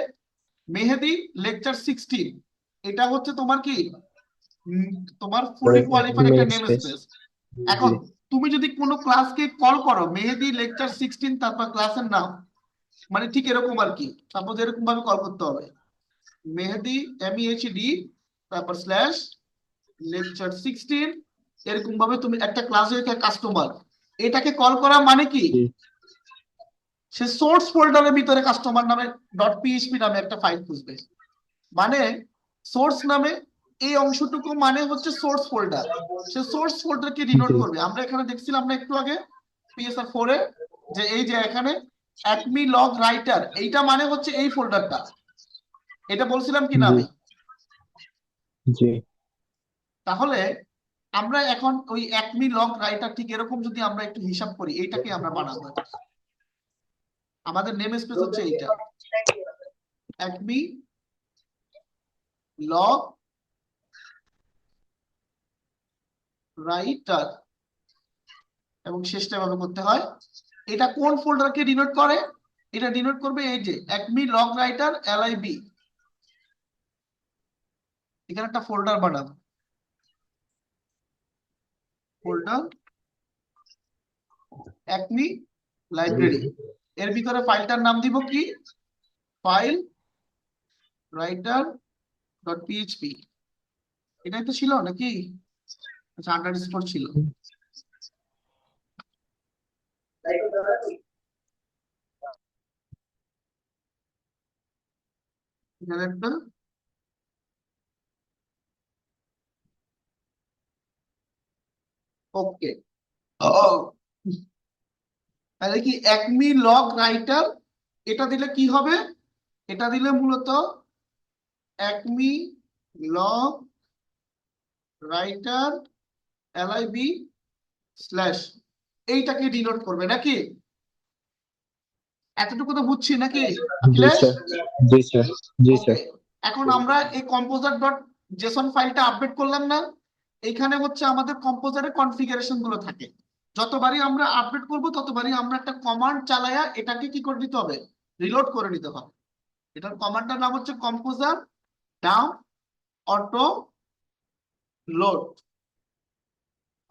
মেহেদি লেকচার 16 এটা হচ্ছে তোমার কি, তোমার ফুললি কোয়ালিফাইড একটা নেম নেম স্পেস। স্পেস। জি এখন তুমি যদি কোনো ক্লাসকে কল করো মেহেদি লেকচার 16 তারপর ক্লাসের নাম, মানে ঠিক এরকম আর কি, সাপোজ এরকম ভাবে কল করতে হবে, মেহেদি MEHD তারপর স্ল্যাশ লেকচার 16, এরকম ভাবে তুমি একটা ক্লাসের কাস্টমার, এটাকে কল করা মানে কি, জি সে সোর্স ফোল্ডারের ভিতরে কাস্টমার নামে .php নামে একটা ফাইল খুঁজবে। মানে সোর্স নামে এই অংশটুকু মানে হচ্ছে সোর্স ফোল্ডার, সে সোর্স ফোল্ডারকে ডিনোট জি করবে। আমরা এখানে দেখছিলাম না একটু আগে PSR4 এ, যে এই যে এখানে অ্যাকমি লগ রাইটার, এইটা মানে হচ্ছে এই ফোল্ডারটা, এটা বলছিলাম কি না জি আমি? জি তাহলে আমরা এখন ওই অ্যাকমি লগ রাইটার ঠিক এরকম যদি আমরা একটু হিসাব করি, এইটাকে আমরা বানাবো। আমাদের নেম স্পেস হচ্ছে এইটা, অ্যাকমি লগ রাইটার, এবং শেষটা এভাবে করতে হয়। এটা কোন ফোল্ডারকে ডিনোট করে? এটা ডিনোট করবে এই যে অ্যাকমি লগ রাইটার LIB, এখানে একটা ফোল্ডার বানাবো, ফোল্ডার অ্যাকমি লাইব্রেরি। এর ভিতরে ফাইলটার নাম দিব কি, ফাইল রাইটার .php। এটাই তো ছিল নাকি? আচ্ছা, আন্ডারস্কোর ছিল। এখানে একটা ওকে। তাহলে কি একমি লগ রাইটার, এটা দিলে কি হবে? এটা দিলে মূলত Acme log writer LIB slash এইটাকে ডিনোট করবে নাকি? এতটুকু তো বুঝছি নাকি জি অখিলেশ? স্যার, জি স্যার, জি ওকে, স্যার, এখন আমরা এই কম্পোজার ডট জেসন ফাইলটা আপডেট করলাম না? এইখানে হচ্ছে আমাদের কম্পোজারের কনফিগারেশন গুলো থাকে। যতবারই আমরা আপডেট করব ততবারই আমরা একটা কমান্ড চালায়া এটাকে কি করে দিতে হবে? রিলোড করে নিতে হবে। এটার কমান্ডটার নাম হচ্ছে composer down auto load.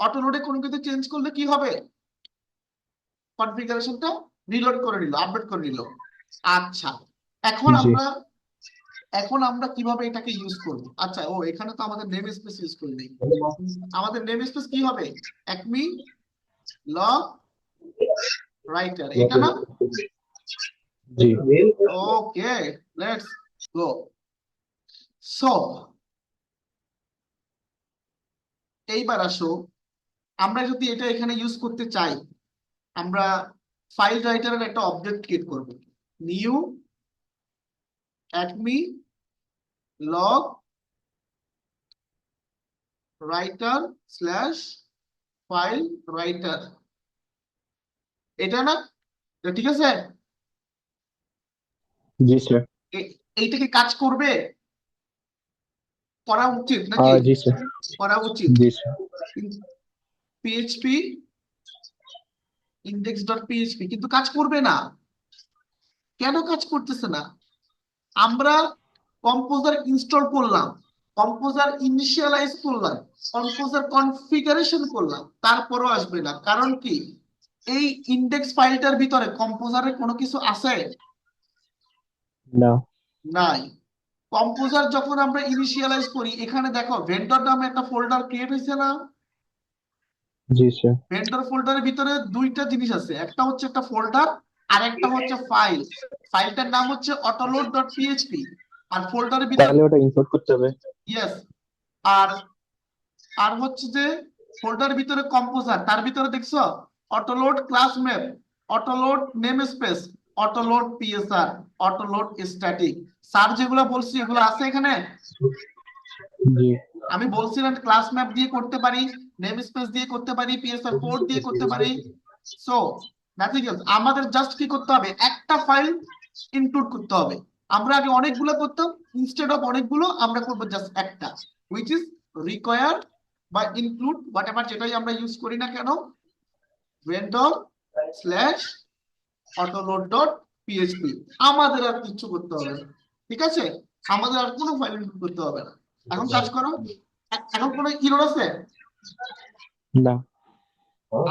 Auto লোডে কোনো কিছু চেঞ্জ করলে কি হবে? কনফিগারেশনটা রিলোড করে নিল, আপডেট করে নিল। আচ্ছা, এখন জি আমরা কিভাবে এটাকে ইউজ করব? আচ্ছা, এখানে তো আমাদের নেম স্পেস ইউজ করি নাই। আমাদের নেম স্পেস কি হবে? একমি লগ রাইটার, এটা না? জি ওকে, লেটস গো। সো এইবার আসো, আমরা যদি এটা এখানে ইউজ করতে চাই, আমরা ফাইল রাইটারের একটা অবজেক্ট ক্রিয়েট করব। New Acme log writer slash file writer, এটা না? এটা ঠিক আছে? জি স্যার, এইটা কি কাজ করবে? করা উচিত নাকি? জি স্যার, করা উচিত। জি sir, PHP index dot PHP কিন্তু কাজ করবে না। কেন কাজ করতেছে না? আমরা কম্পোজার ইনস্টল করলাম, কম্পোজার ইনিশিয়ালাইজ করলাম, কম্পোজার কনফিগারেশন করলাম, তারপরও আসবে না। কারণ কি? এই ইন্ডেক্স ফাইলটার ভিতরে কম্পোজারের কোনো কিছু আছে? না, নাই। কম্পোজার যখন আমরা ইনিশিয়ালাইজ করি, এখানে দেখো ভেন্ডর নামে একটা ফোল্ডার ক্রিয়েট হয়েছে না? জি স্যার, ভেন্ডর ফোল্ডারের ভিতরে দুইটা জিনিস আছে, একটা হচ্ছে একটা ফোল্ডার, আর একটা হচ্ছে ফাইল। ফাইলটার নাম হচ্ছে অটোলোড ডট পিএইচপি, আর ফোল্ডারের ভিতরে তাহলে ওটা ইম্পোর্ট করতে হবে। ইয়েস, আর আর হচ্ছে যে ফোল্ডারের ভিতরে কম্পোজার, তার ভিতরে দেখছো autoload class map, autoload name space, autoload PSR, autoload static. Sir যেগুলো বলছি এগুলো আছে এখানে। জি আমি বলছিলাম ক্লাস ম্যাপ দিয়ে করতে পারি, নেম স্পেস দিয়ে করতে পারি, পিএসআর কোড দিয়ে করতে পারি। সো নাথিং এলস, আমাদের জাস্ট কি করতে হবে? একটা ফাইল ইনক্লুড করতে হবে। আমরা আগে অনেকগুলো করতাম, ইনস্টেড অফ অনেকগুলো আমরা করব জাস্ট একটা, হুইচ ইজ রিকোয়ার্ড বা ইনক্লুড হোয়াট এভার, যেটাই আমরা ইউজ করি না কেন, vendor slash autoload dot PHP. আমাদের আর কিছু করতে হবে না, ঠিক আছে? আমাদের আর কোনো ফাইল ইনক্লুড করতে হবে না। এখন কাজ করো। এখন কোনো ইরর আছে? না,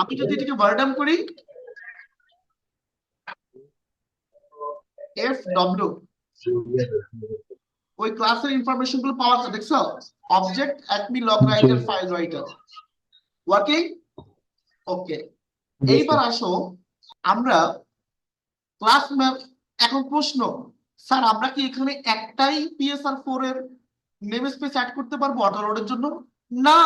আমি যদি এটাকে বারডাম করি, এফ ডব্লিউ, ওই ক্লাসের ইনফরমেশন গুলো পাওয়া যায়, দেখছো? অবজেক্ট অ্যাডমি লগ জি রাইটার ফাইল রাইটার ওয়ার্কিং। ওকে, জি এইবার স্যার, আসো আমরা ক্লাস ম্যাপ। এখন প্রশ্ন, স্যার আমরা কি এখানে একটাই পিএসআর 4 এর নেম স্পেস অ্যাড করতে পারবো অটোলোডের জন্য? না,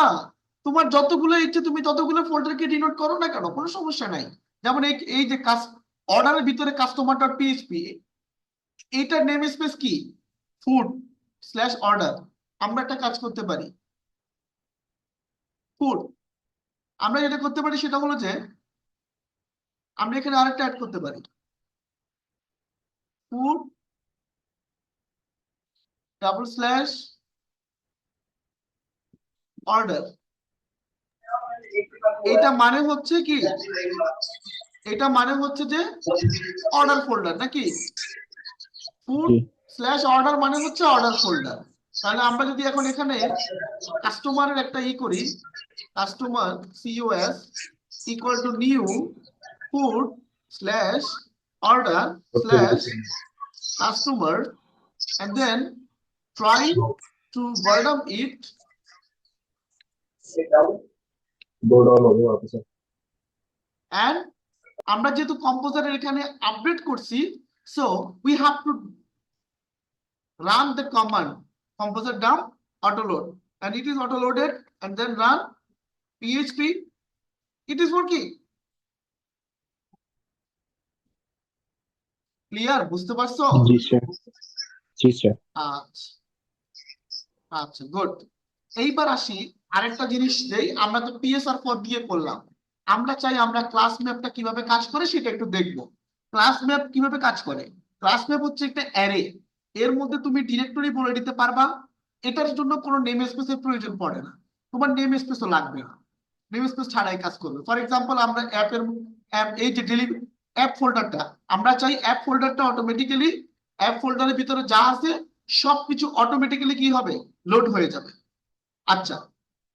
তোমার যতগুলো ইচ্ছে তুমি ততগুলো ফোল্ডারকে ডিনোট করো না কেন, কোনো সমস্যা নাই। যেমন এই এই যে অর্ডারের ভিতরে কাস্টমার ডট পিএইচপি, এইটার নেম স্পেস কি? Food slash order. আমরা একটা কাজ করতে পারি, ফুড। আমরা যেটা করতে পারি সেটা হলো যে আমরা এখানে আরেকটা অ্যাড করতে পারি, ফুড ডাবল স্ল্যাশ অর্ডার। এটা মানে হচ্ছে কি? এটা মানে হচ্ছে যে অর্ডার ফোল্ডার নাকি? ফুড জি স্ল্যাশ অর্ডার মানে হচ্ছে অর্ডার ফোল্ডার। তাহলে আমরা যদি এখন এখানে কাস্টমারের একটা করি, customer COS equal to new food slash order slash customer, and then try to boredom it Go down हो गया वापस and আমরা যেহেতু কম্পোজারের এখানে আপডেট করছি, so we have to run the command composer dump autoload, and it is autoloaded, and then run php. It is working. Clear? বুঝতে পারছো? জি স্যার, জি স্যার। আচ্ছা আচ্ছা, গুড। এইবার আসি আরেকটা জিনিস, যেই আমরা তো PSR4 দিয়ে করলাম, আমরা চাই আমরা ক্লাস ম্যাপটা কিভাবে কাজ করে সেটা একটু দেখবো। ক্লাস ম্যাপ কিভাবে কাজ করে? ক্লাস ম্যাপ হচ্ছে একটা অ্যারে, এর মধ্যে তুমি ডিরেক্টরি বলে দিতে পারবা। এটার জন্য কোনো নেম স্পেসের প্রয়োজন পড়ে না, তোমার নেম স্পেসও লাগবে না, নেম স্পেস ছাড়াই কাজ করবে। ফর এক্সাম্পল, আমরা অ্যাপ এই যে অ্যাপ ফোল্ডারটা, আমরা চাই অ্যাপ ফোল্ডারটা অটোমেটিক্যালি, অ্যাপ ফোল্ডারের ভিতরে যা আছে সবকিছু অটোমেটিক্যালি কি হবে, লোড হয়ে যাবে। আচ্ছা,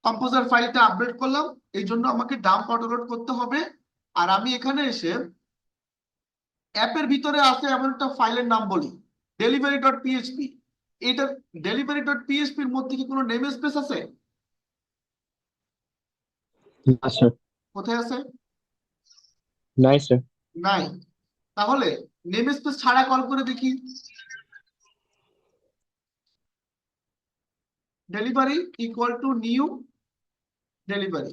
কম্পোজার ফাইলটা আপডেট করলাম, এই জন্য আমাকে ডাম্প অটোলোড করতে হবে। আর আমি এখানে এসে অ্যাপের ভিতরে আছে এমন একটা ফাইলের নাম বলি ডেলিভারি ডট পিএইচপি। এটা ডেলিভারি ডট পিএইচপি এর মধ্যে কি কোনো নেম স্পেস আছে? না স্যার, কোথায় আছে? নাই স্যার। নাই। তাহলে নেম স্পেস ছাড়া কল করে দেখি, delivery equal to new delivery.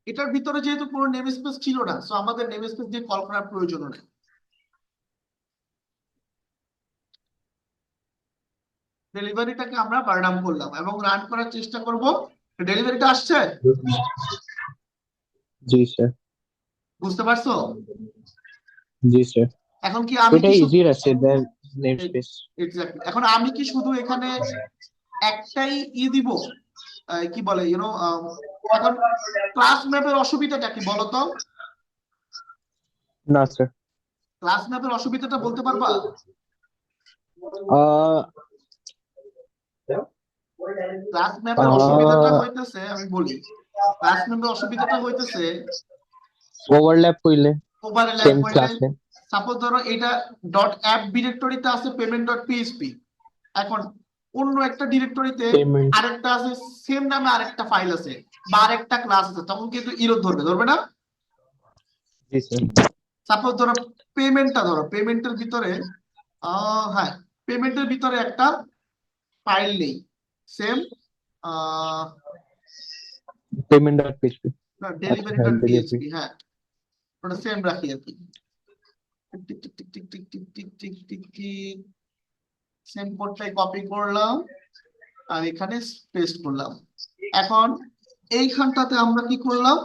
এটার ভিতরে যেহেতু কোনো নেম স্পেস ছিল না, সো আমাদের নেম স্পেস দিয়ে কল করার প্রয়োজন নেই। ডেলিভারিটাকে আমরা বারডাম করলাম এবং রান করার চেষ্টা করব। ডেলিভারিটা আসছে, জি স্যার, বুঝতে পারছো? জি স্যার। এখন কি আমি এটা কি ইজির আছে দেন নেম স্পেস। এক্স্যাক্টলি, এখন আমি কি শুধু এখানে একটাই দিব, কি বলে এখন ক্লাস ম্যাপের অসুবিধাটা কি বলতো? না স্যার। ক্লাস ম্যাপের অসুবিধাটা বলতে পারবা? আহ ক্লাস ম্যাপের অসুবিধাটা হইতেছে, আমি বলি, ক্লাস ম্যাপের অসুবিধাটা হইতেছে ওভারল্যাপ হইলে ওভারল্যাপ সেম হইলে। ক্লাসে। সাপোজ ধরো এটা ডট অ্যাপ ডিরেক্টরিতে আছে পেমেন্ট ডট পিএইচপি, এখন অন্য একটা ডিরেক্টরিতে পেমেন্ট। আরেকটা আছে, সেম নামে আরেকটা ফাইল আছে বা আরেকটা ক্লাস আছে, তখন কিন্তু ইরর ধরবে না? জি স্যার। সাপোজ ধরো ধরো পেমেন্টের ভিতরে, হ্যাঁ, পেমেন্টের ভিতরে একটা ফাইল নেই, সেম পেমেন্ট ডট পিএইচপি। আচ্ছা, ডেলিভারি হ্যাঁ, ডট ডেলিভারি। পিএইচপি, হ্যাঁ, ওটা সেম রাখি আর কি। Tick tick tick tick tick tick tick tick tick tick, same কোডটাই কপি করলাম আর এখানে পেস্ট করলাম। এখন এইখানটাতে আমরা কি করলাম,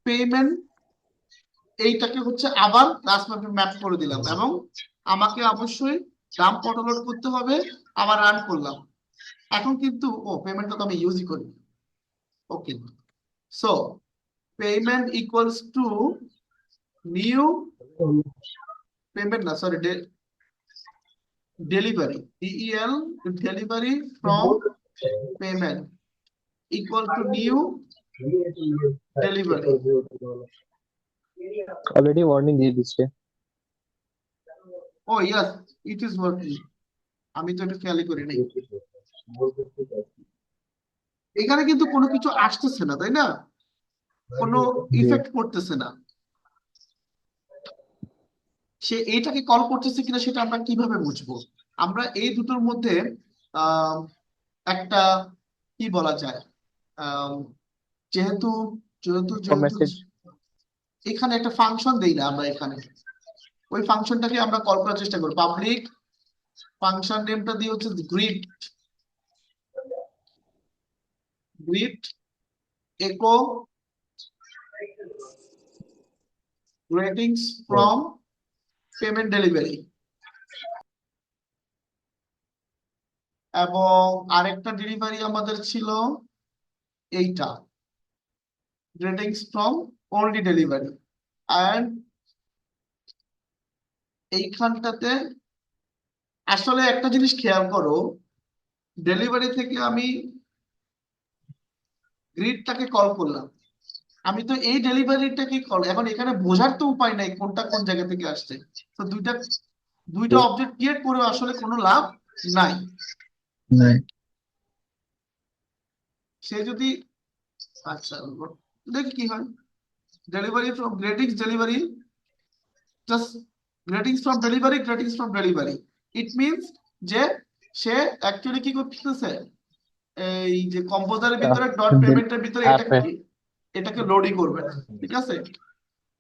পেমেন্ট এইটাকে হচ্ছে আবার ক্লাস ম্যাপে ম্যাপ করে দিলাম এবং আমাকে অবশ্যই ডাম্প অটোলোড করতে হবে, আবার রান করলাম। এখন কিন্তু পেমেন্টটা তো আমি ইউজই করি। Okay, so payment equals to new payment, না sorry, delivery, DEL, delivery from payment equal to new delivery. Already warning দিয়ে দিচ্ছে। Oh yes, it is working. আমি তো এটা খেয়ালই করি নাই। এখানে কিন্তু কোনো কিছু আসতেছে না, তাই না? কোনো ইফেক্ট পড়তেছে না। সে এইটাকে কল করতেছে কিনা সেটা আমরা কিভাবে বুঝবো? আমরা এই দুটোর মধ্যে আহ একটা কি বলা যায়, আহ যেহেতু যেহেতু যেহেতু মেসেজ। এখানে একটা ফাংশন দেই না আমরা এখানে, ওই ফাংশনটাকে আমরা কল করার চেষ্টা করি। পাবলিক ফাংশন নেমটা দিয়ে হচ্ছে grid, grid echo ratings from payment delivery, এবং আরেকটা ডেলিভারি আমাদের ছিল এইটা, ratings from only delivery। and এইখানটাতে আসলে একটা জিনিস খেয়াল করো, ডেলিভারি থেকে আমি গ্রিডটাকে কল করলাম, আমি তো এই ডেলিভারিটাকে কল, এখন এখানে বোঝার তো উপায় নাই কোনটা কোন জায়গা থেকে আসছে। তো দুইটা দুইটা অবজেক্ট ক্রিয়েট করে আসলে কোনো লাভ নাই। নাই। সে যদি, আচ্ছা দেখি কি হয়। delivery from greetings delivery, just greetings from delivery, greetings from delivery. It means যে সে অ্যাকচুয়ালি কি করতেছে, এই যে কম্পোজারের ভিতরে ডট পেমেন্টের ভিতরে অ্যাপে এটাকে লোডই করবে না, ঠিক আছে,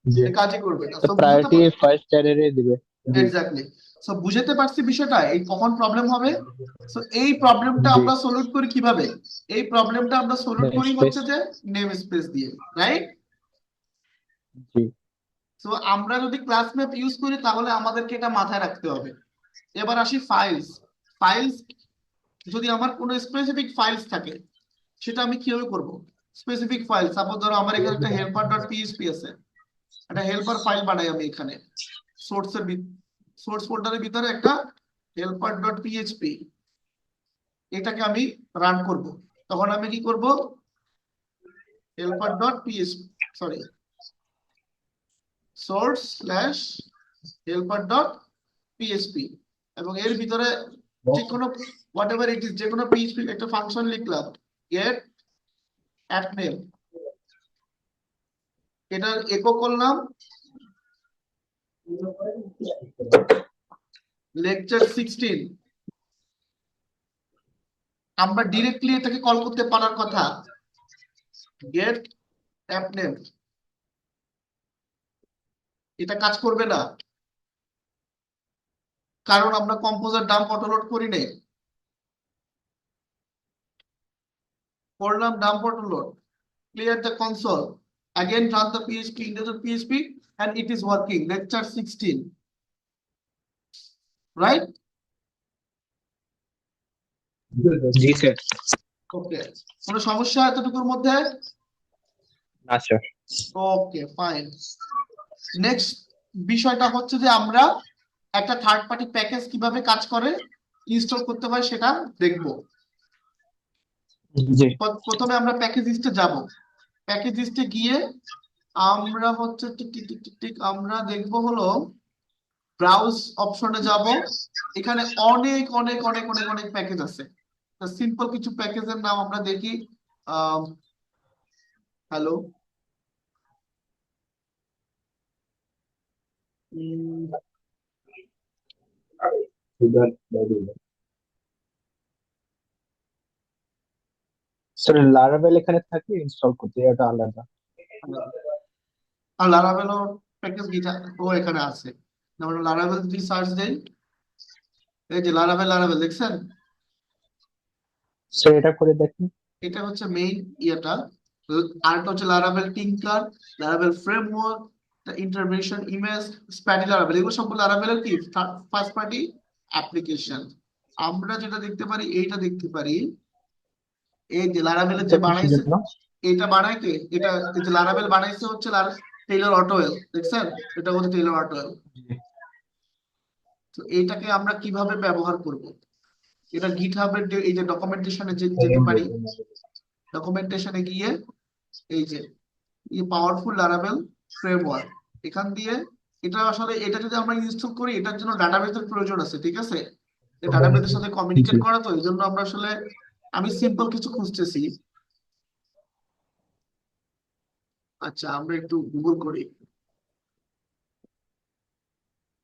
জি, এ কাজই করবে না। তো সো বুঝতে প্রায়োরিটি ফার্স্ট এররে দিবে। জি এক্স্যাক্টলি। সো বুঝতে পারছি বিষয়টা, এই কখন প্রবলেম হবে। সো এই প্রবলেমটা জি, আমরা সলভ করি কিভাবে, এই প্রবলেমটা আমরা সলভ নেম করি স্পেস, হচ্ছে যে নেম স্পেস দিয়ে, রাইট। জি সো আমরা যদি ক্লাস ম্যাপ ইউজ করি তাহলে আমাদেরকে এটা মাথায় রাখতে হবে। এবার আসি ফাইলস। ফাইলস, যদি আমার কোনো স্পেসিফিক ফাইলস থাকে সেটা আমি কিভাবে করব। স্পেসিফিক ফাইল, সাপোজ ধরো আমার এখানে একটা হেল্পার ডট পিএইচপি আছে, একটা হেল্পার ফাইল বানাই আমি এখানে সোর্সের সোর্স ফোল্ডারের ভিতরে একটা হেল্পার ডট পিএইচপি, এটাকে আমি রান করব। তখন আমি কি করব, helper dot PHP, sorry, source slash helper dot PHP, এবং এর ভিতরে যে কোনো হোয়াট এভার ইট ইজ, যে কোনো পিএইচপি একটা ফাংশন লিখলাম, গেট অ্যাট নেম, এটা একো করলাম লেকচার 16। আমরা ডিরেক্টলি এটাকে কল করতে পারার কথা, গেট অ্যাপ নেম, এটা কাজ করবে না, কারণ আমরা কম্পোজার ডাম্প অটোলোড করি নাই। করলাম dump autoload, clear the console, again run the PHP into PHP, and it is working. Lecture 16, right? G sir. Okay. কোনো সমস্যা এতটুকুর মধ্যে? না স্যার। Okay fine. নেক্সট বিষয়টা হচ্ছে যে আমরা একটা থার্ড পার্টি প্যাকেজ কিভাবে কাজ করে ইনস্টল করতে হয় সেটা দেখব। জি প্রথমে আমরা প্যাকেজ লিস্টে যাব। প্যাকেজ লিস্টে গিয়ে আমরা হচ্ছে আমরা দেখব হলো ব্রাউজ অপশনে যাব। এখানে অনেক অনেক অনেক অনেক অনেক প্যাকেজ আছে। সিম্পল কিছু প্যাকেজের নাম আমরা দেখি। হ্যালো, স্যার লারাভেল এখানে থাকে, ইনস্টল করতে এটা আলাদা। আর লারাভেলও প্যাকেজ গিটা ও এখানে আছে। আমরা লারাভেল যদি সার্চ দেই, এই যে লারাভেল, লারাভেল দেখছেন, স্যার এটা করে দেখুন। এটা হচ্ছে মেইন ইয়েটা। আরেকটা হচ্ছে Laravel tinker, Laravel framework, intervention image, Spatie Laravel, এগুলো সবগুলো লারাভেলের কি ফার্স্ট পার্টি অ্যাপ্লিকেশন। আমরা যেটা দেখতে পারি, এইটা দেখতে পারি, এই যে লারাভেলের যে এটা কিসের বানাইছে, জন্য? এটা বানায় কে, এটা এই যে লারাভেল বানাইছে হচ্ছে টেইলর অটোওয়েল, দেখছেন, এটা হচ্ছে টেইলর অটোওয়েল। তো এইটাকে আমরা কিভাবে ব্যবহার করব, এটা গিটহাবের এই যে ডকুমেন্টেশনে যেতে পারি। ডকুমেন্টেশনে গিয়ে এই যে পাওয়ারফুল লারাভেল ফ্রেমওয়ার্ক, এখান দিয়ে এটা আসলে এটা যদি আমরা ইনস্টল করি এটার জন্য ডাটাবেসের প্রয়োজন আছে, ঠিক আছে, ডাটাবেসের সাথে কমিউনিকেট জি করা, তো এই জন্য আমরা আসলে আমি সিম্পল কিছু খুঁজতেছি। আচ্ছা আমরা একটু গুগল করি,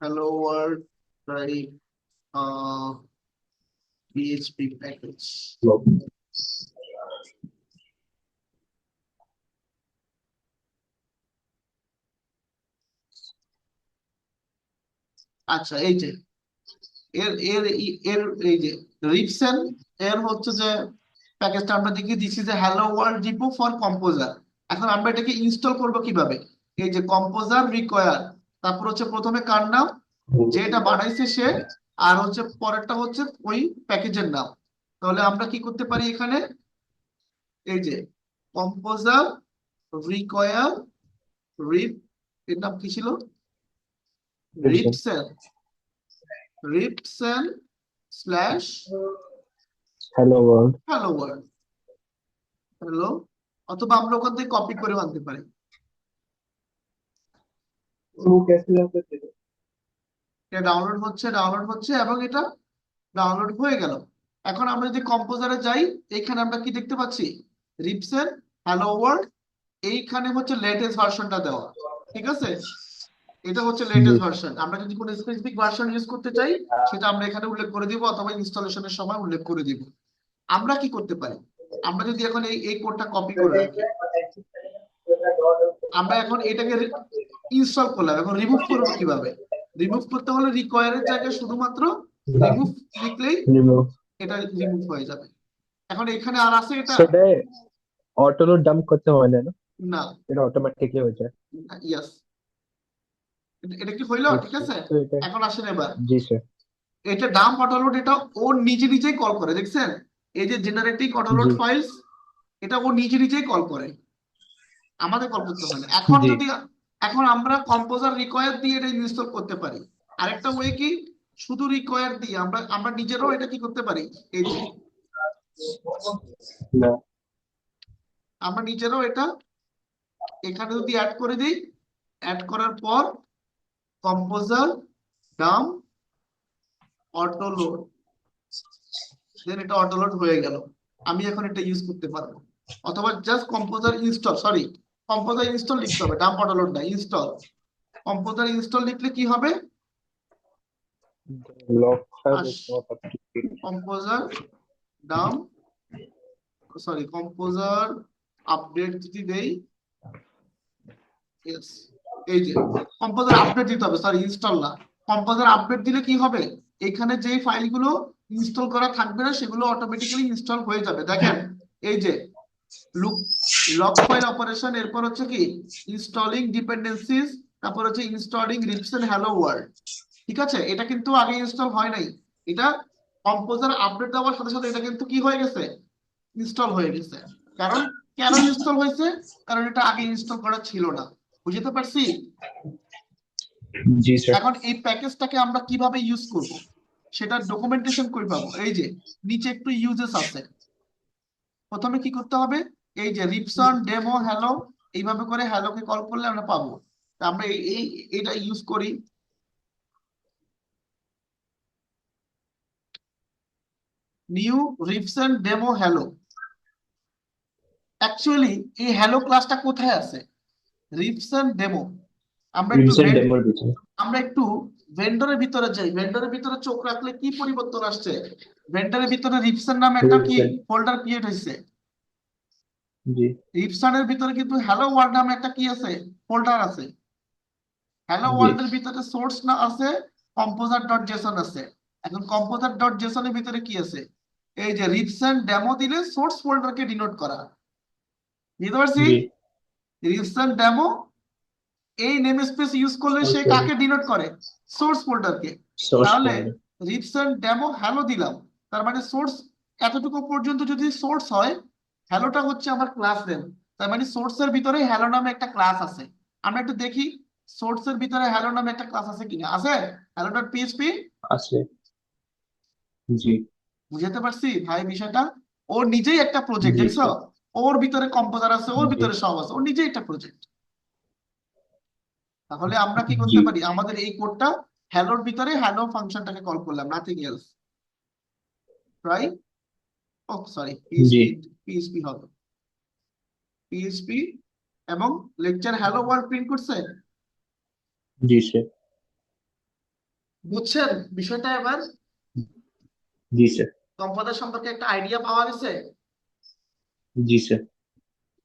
hello world type PHP package. আচ্ছা এই যে এর এর এর এই যে রিপসেন, এর হচ্ছে যে প্যাকেজটা আমরা দেখিয়ে দিচ্ছি যে hello world repo for composer. এখন আমরা এটাকে ইনস্টল করব কিভাবে, এই যে কম্পোজার রিকোয়ার, তারপর হচ্ছে প্রথমে কার নাম, যে এটা বানাইছে সে, আর হচ্ছে পরেরটা হচ্ছে ওই প্যাকেজের নাম। তাহলে আমরা কি করতে পারি এখানে, এই যে কম্পোজার রিকোয়ার রিপ, এর নাম কি ছিল, রিপসেন, রিপসেন slash hello world. Hello world, hello, অথবা আমরা ওখান থেকে কপি করে আনতে পারি। এটা ডাউনলোড হচ্ছে এবং এটা ডাউনলোড হয়ে গেল। এখন আমরা যদি কম্পোজারে যাই, এখানে আমরা কি দেখতে পাচ্ছি, রিপসেন হ্যালো ওয়ার্ল্ড এইখানে হচ্ছে লেটেস্ট ভার্সনটা দেওয়া, ঠিক আছে? এটা হচ্ছে জি লেটেস্ট ভার্সন। আমরা যদি কোনো স্পেসিফিক ভার্সন ইউজ করতে চাই সেটা আমরা এখানে উল্লেখ করে দিব, অথবা ইনস্টলেশনের সময় উল্লেখ করে দিব। আমরা কি করতে পারি, আমরা যদি এখন এই কোডটা কপি করে রাখি, আমরা এখন এটাকে ইনস্টল করলাম, এখন রিমুভ করবো কিভাবে? রিমুভ করতে হলে রিকোয়ারের জায়গায় শুধুমাত্র রিমুভ লিখলেই রিমুভ এটা রিমুভ হয়ে যাবে। এখন এখানে আর আছে এটা, সেটা অটো লোড ডাম্প করতে হয় না, না? না, এটা অটোমেটিকলি হয়ে যায়। ইয়াস, এটা কি হইলো? ঠিক বুঝছি আছে, তো এটা। এখন আসেন এবার, জি স্যার। এটা ডাম্প অটোলোড, এটা ও নিজে নিজেই কল করে, দেখছেন? এই যে জেনারেটিং অটোলোড জি ফাইলস, এটা ও নিজে নিজেই কল করে, আমাদের কল করতে হয় না। এখন জি যদি, এখন আমরা কম্পোজার রিকোয়ার দিয়ে এটা ইনস্টল করতে পারি। আরেকটা ওয়ে কি, শুধু রিকোয়ার দিয়ে আমরা আমরা নিজেরাও এটা কি করতে পারি, এই যে না। আমরা নিজেরাও এটা এখানে যদি অ্যাড করে দিই, অ্যাড করার পর কম্পোজার ডাম অটোলোড, দেন এটা অটোলোড হয়ে গেল, আমি এখন এটা ইউজ করতে পারবো। অথবা just composer install, sorry, composer install লিখতে হবে, ডাম্প অটোলোড না, ইনস্টল। কম্পোজার ইনস্টল লিখলে কি হবে, lock file as is not up to date. Composer dump, sorry, composer update যদি দেই, yes, এই যে কম্পোজার আপডেট দিতে হবে, সরি ইনস্টল না, কম্পোজার আপডেট দিলে কি হবে, এখানে যে ফাইলগুলো ইনস্টল করা থাকবে না সেগুলো অটোমেটিক্যালি ইনস্টল হয়ে যাবে। দেখেন এই যে লুক, লগ ফাইল অপারেশন, এরপর হচ্ছে কি ইনস্টলিং ডিপেন্ডেন্সিজ, তারপর হচ্ছে ইনস্টলিং রিপসন হ্যালো ওয়ার্ল্ড, ঠিক আছে? এটা কিন্তু আগে ইনস্টল হয় নাই, এটা কম্পোজার আপডেট দেওয়ার সাথে সাথে এটা কিন্তু কি হয়ে গেছে, ইনস্টল হয়ে গেছে। কারণ কেন ইনস্টল হয়েছে, কারণ এটা আগে ইনস্টল করা ছিল না, বুঝতে পারছি? জি স্যার। এখন এই প্যাকেজটাকে আমরা কিভাবে ইউজ করব, সেটা ডকুমেন্টেশন কই পাবো? এই যে নিচে একটু ইউজেস আছে, প্রথমে কি করতে হবে, এই যে রিপসন ডেমো হ্যালো, এইভাবে করে হ্যালোকে কল করলে আমরা পাবো। তা আমরা এটা ইউজ করি, নিউ রিপসন ডেমো হ্যালো। অ্যাকচুয়ালি এই হ্যালো ক্লাসটা কোথায় আছে, রিপসন ডেমো। আমরা একটু রিভিশন ডেমোর পিছনে। আমরা একটু ভেন্ডরের ভিতরে যাই, ভেন্ডরের ভিতরে চোখ রাখলে কি পরিবর্তন আসছে, ভেন্ডরের ভিতরে রিপসন নামে একটা কি রিভিশন। ফোল্ডার ক্রিয়েট হয়েছে, জি রিপসনের ভিতরে কিন্তু হ্যালো ওয়ার্ল্ড নামে একটা কি আছে, ফোল্ডার আছে। হ্যালো জি ওয়ার্ল্ডের ভিতরে সোর্স না আছে, কম্পোজার ডট জেসন আছে। এখন কম্পোজার ডট জেসনের ভিতরে কি আছে, এই যে রিপসন ডেমো দিলে সোর্স ফোল্ডারকে ডিনোট করা, বুঝতে পারছি? জি। রিপসন ডেমো, এই নেম স্পেস ইউজ করলে সে কাকে ডিনোট করে, সোর্স ফোল্ডারকে। সোর্স তাহলে ফোল্ডার। রিপসন ডেমো হ্যালো দিলাম, তার মানে সোর্স, এতটুকু পর্যন্ত যদি সোর্স হয়, হ্যালোটা হচ্ছে আমার ক্লাস নেম, তার মানে সোর্সের ভিতরে হ্যালো নামে একটা ক্লাস আছে। আমরা একটু দেখি সোর্সের ভিতরে হ্যালো নামে একটা ক্লাস আছে কিনা, আছে, হ্যালো ডট পিএইচপি। আছে। জি বুঝতে পারছি ভাই বিষয়টা, ওর নিজেই একটা প্রজেক্ট, জি দেখছো? স্যার। ওর ভিতরে কম্পোজার আছে, ওর জি ভিতরে সব আছে, ওর নিজেই একটা প্রজেক্ট। তাহলে আমরা কি জি করতে পারি, আমাদের এই কোডটা হ্যালোর ভিতরে হ্যালো ফাংশনটাকে কল করলাম, নাথিং এলস, ট্রাই, ও সরি, জি পিএইচপি, পিএইচপি হবে, পিএইচপি, এবং লেকচার হ্যালো ওয়ার্ল্ড প্রিন্ট করছে। জি স্যার। বুঝছেন বিষয়টা এবার? জি স্যার। কম্পোজার সম্পর্কে একটা আইডিয়া পাওয়া গেছে। জি স্যার।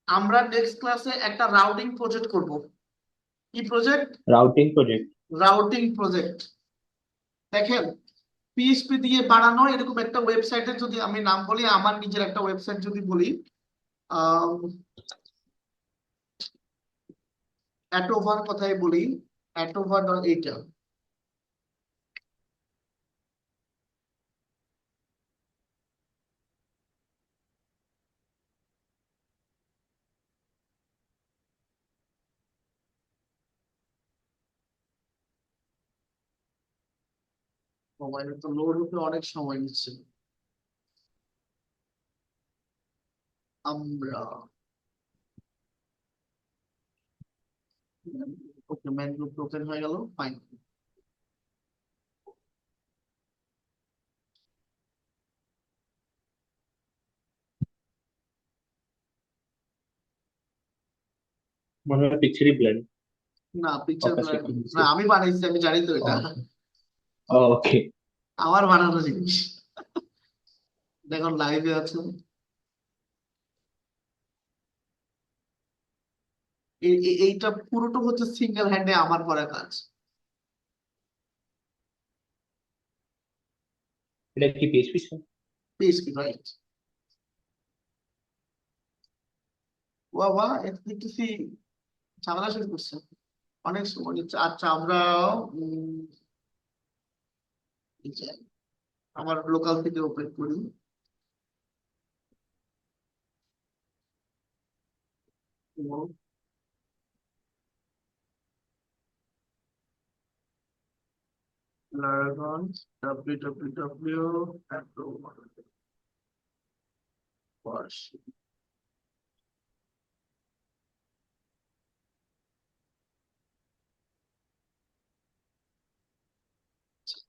আমরা নেক্সট ক্লাসে একটা রাউটিং প্রজেক্ট করব। কি project? Routing project. Routing project. দেখেন পিএইচপি দিয়ে বানানো এরকম একটা ওয়েবসাইটের যদি আমি নাম বলি, আমার নিজের একটা ওয়েবসাইট যদি বলি, অ্যাটোভার কথাই বলি, অ্যাটোভার ডট এইটা, মোবাইলে তো লোড হতে অনেক সময় নিচ্ছে। আমরা ওকে, ম্যান গ্রুপ ওপেন হয়ে গেল, ফাইন। মনে হয় পিকচারই ব্ল্যান্ড। না, পিকচার ফোকাস প্ল্যান রেখে দিয়েছি। না, আমি বানাইছি, আমি জানি তো এটা ওকে। আমার বানানো জিনিস। দেখুন লাইভে আছে। এইটা পুরোটা হচ্ছে সিঙ্গেল হ্যান্ডে আমার করা কাজ। এটা কি পিএইচপি? PHP, right? বাবা, এটা দেখতেছি ঝামেলা শুরু করছে অনেক সময় নিচ্ছে। আচ্ছা, আমরা উম, এই যে আমার লোকাল থেকে ওপেন করি। Laragon www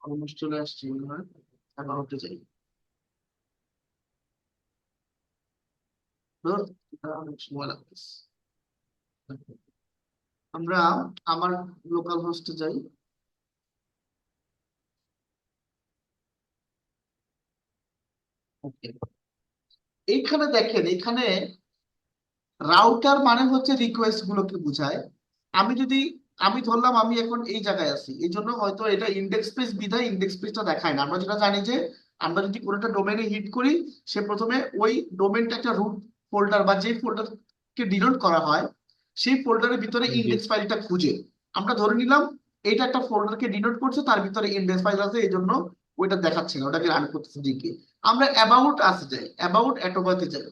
অলমোস্ট চলে আসছি মনে হয়। অ্যাবাউটে যাই। ধর, এটা অনেক সময় লাগতেছে। আমরা আমার লোকাল হোস্টে যাই। ওকে, এইখানে দেখেন, এখানে রাউটার মানে হচ্ছে রিকোয়েস্ট গুলোকে বোঝায়। আমি যদি, আমি ধরলাম আমি এখন এই জায়গায় আছি, এই জন্য হয়তো এটা ইন্ডেক্স পেজ বিধায় ইন্ডেক্স পেজটা দেখায় না। আমরা যেটা জানি যে আমরা যদি কোনো একটা ডোমেনে হিট করি, সে প্রথমে ওই ডোমেনটা একটা রুট ফোল্ডার বা যে ফোল্ডারকে ডিনোট করা হয়, সেই ফোল্ডারের ভিতরে জি। ইন্ডেক্স ফাইলটা খুঁজে। আমরা ধরে নিলাম এটা একটা ফোল্ডারকে ডিনোট করছে, তার ভিতরে ইন্ডেক্স ফাইল আছে, এই জন্য ওইটা দেখাচ্ছে না, ওটাকে রান করতেছে দিকে। আমরা অ্যাবাউট আসে যাই, অ্যাবাউট অ্যাটোবাতে যাই।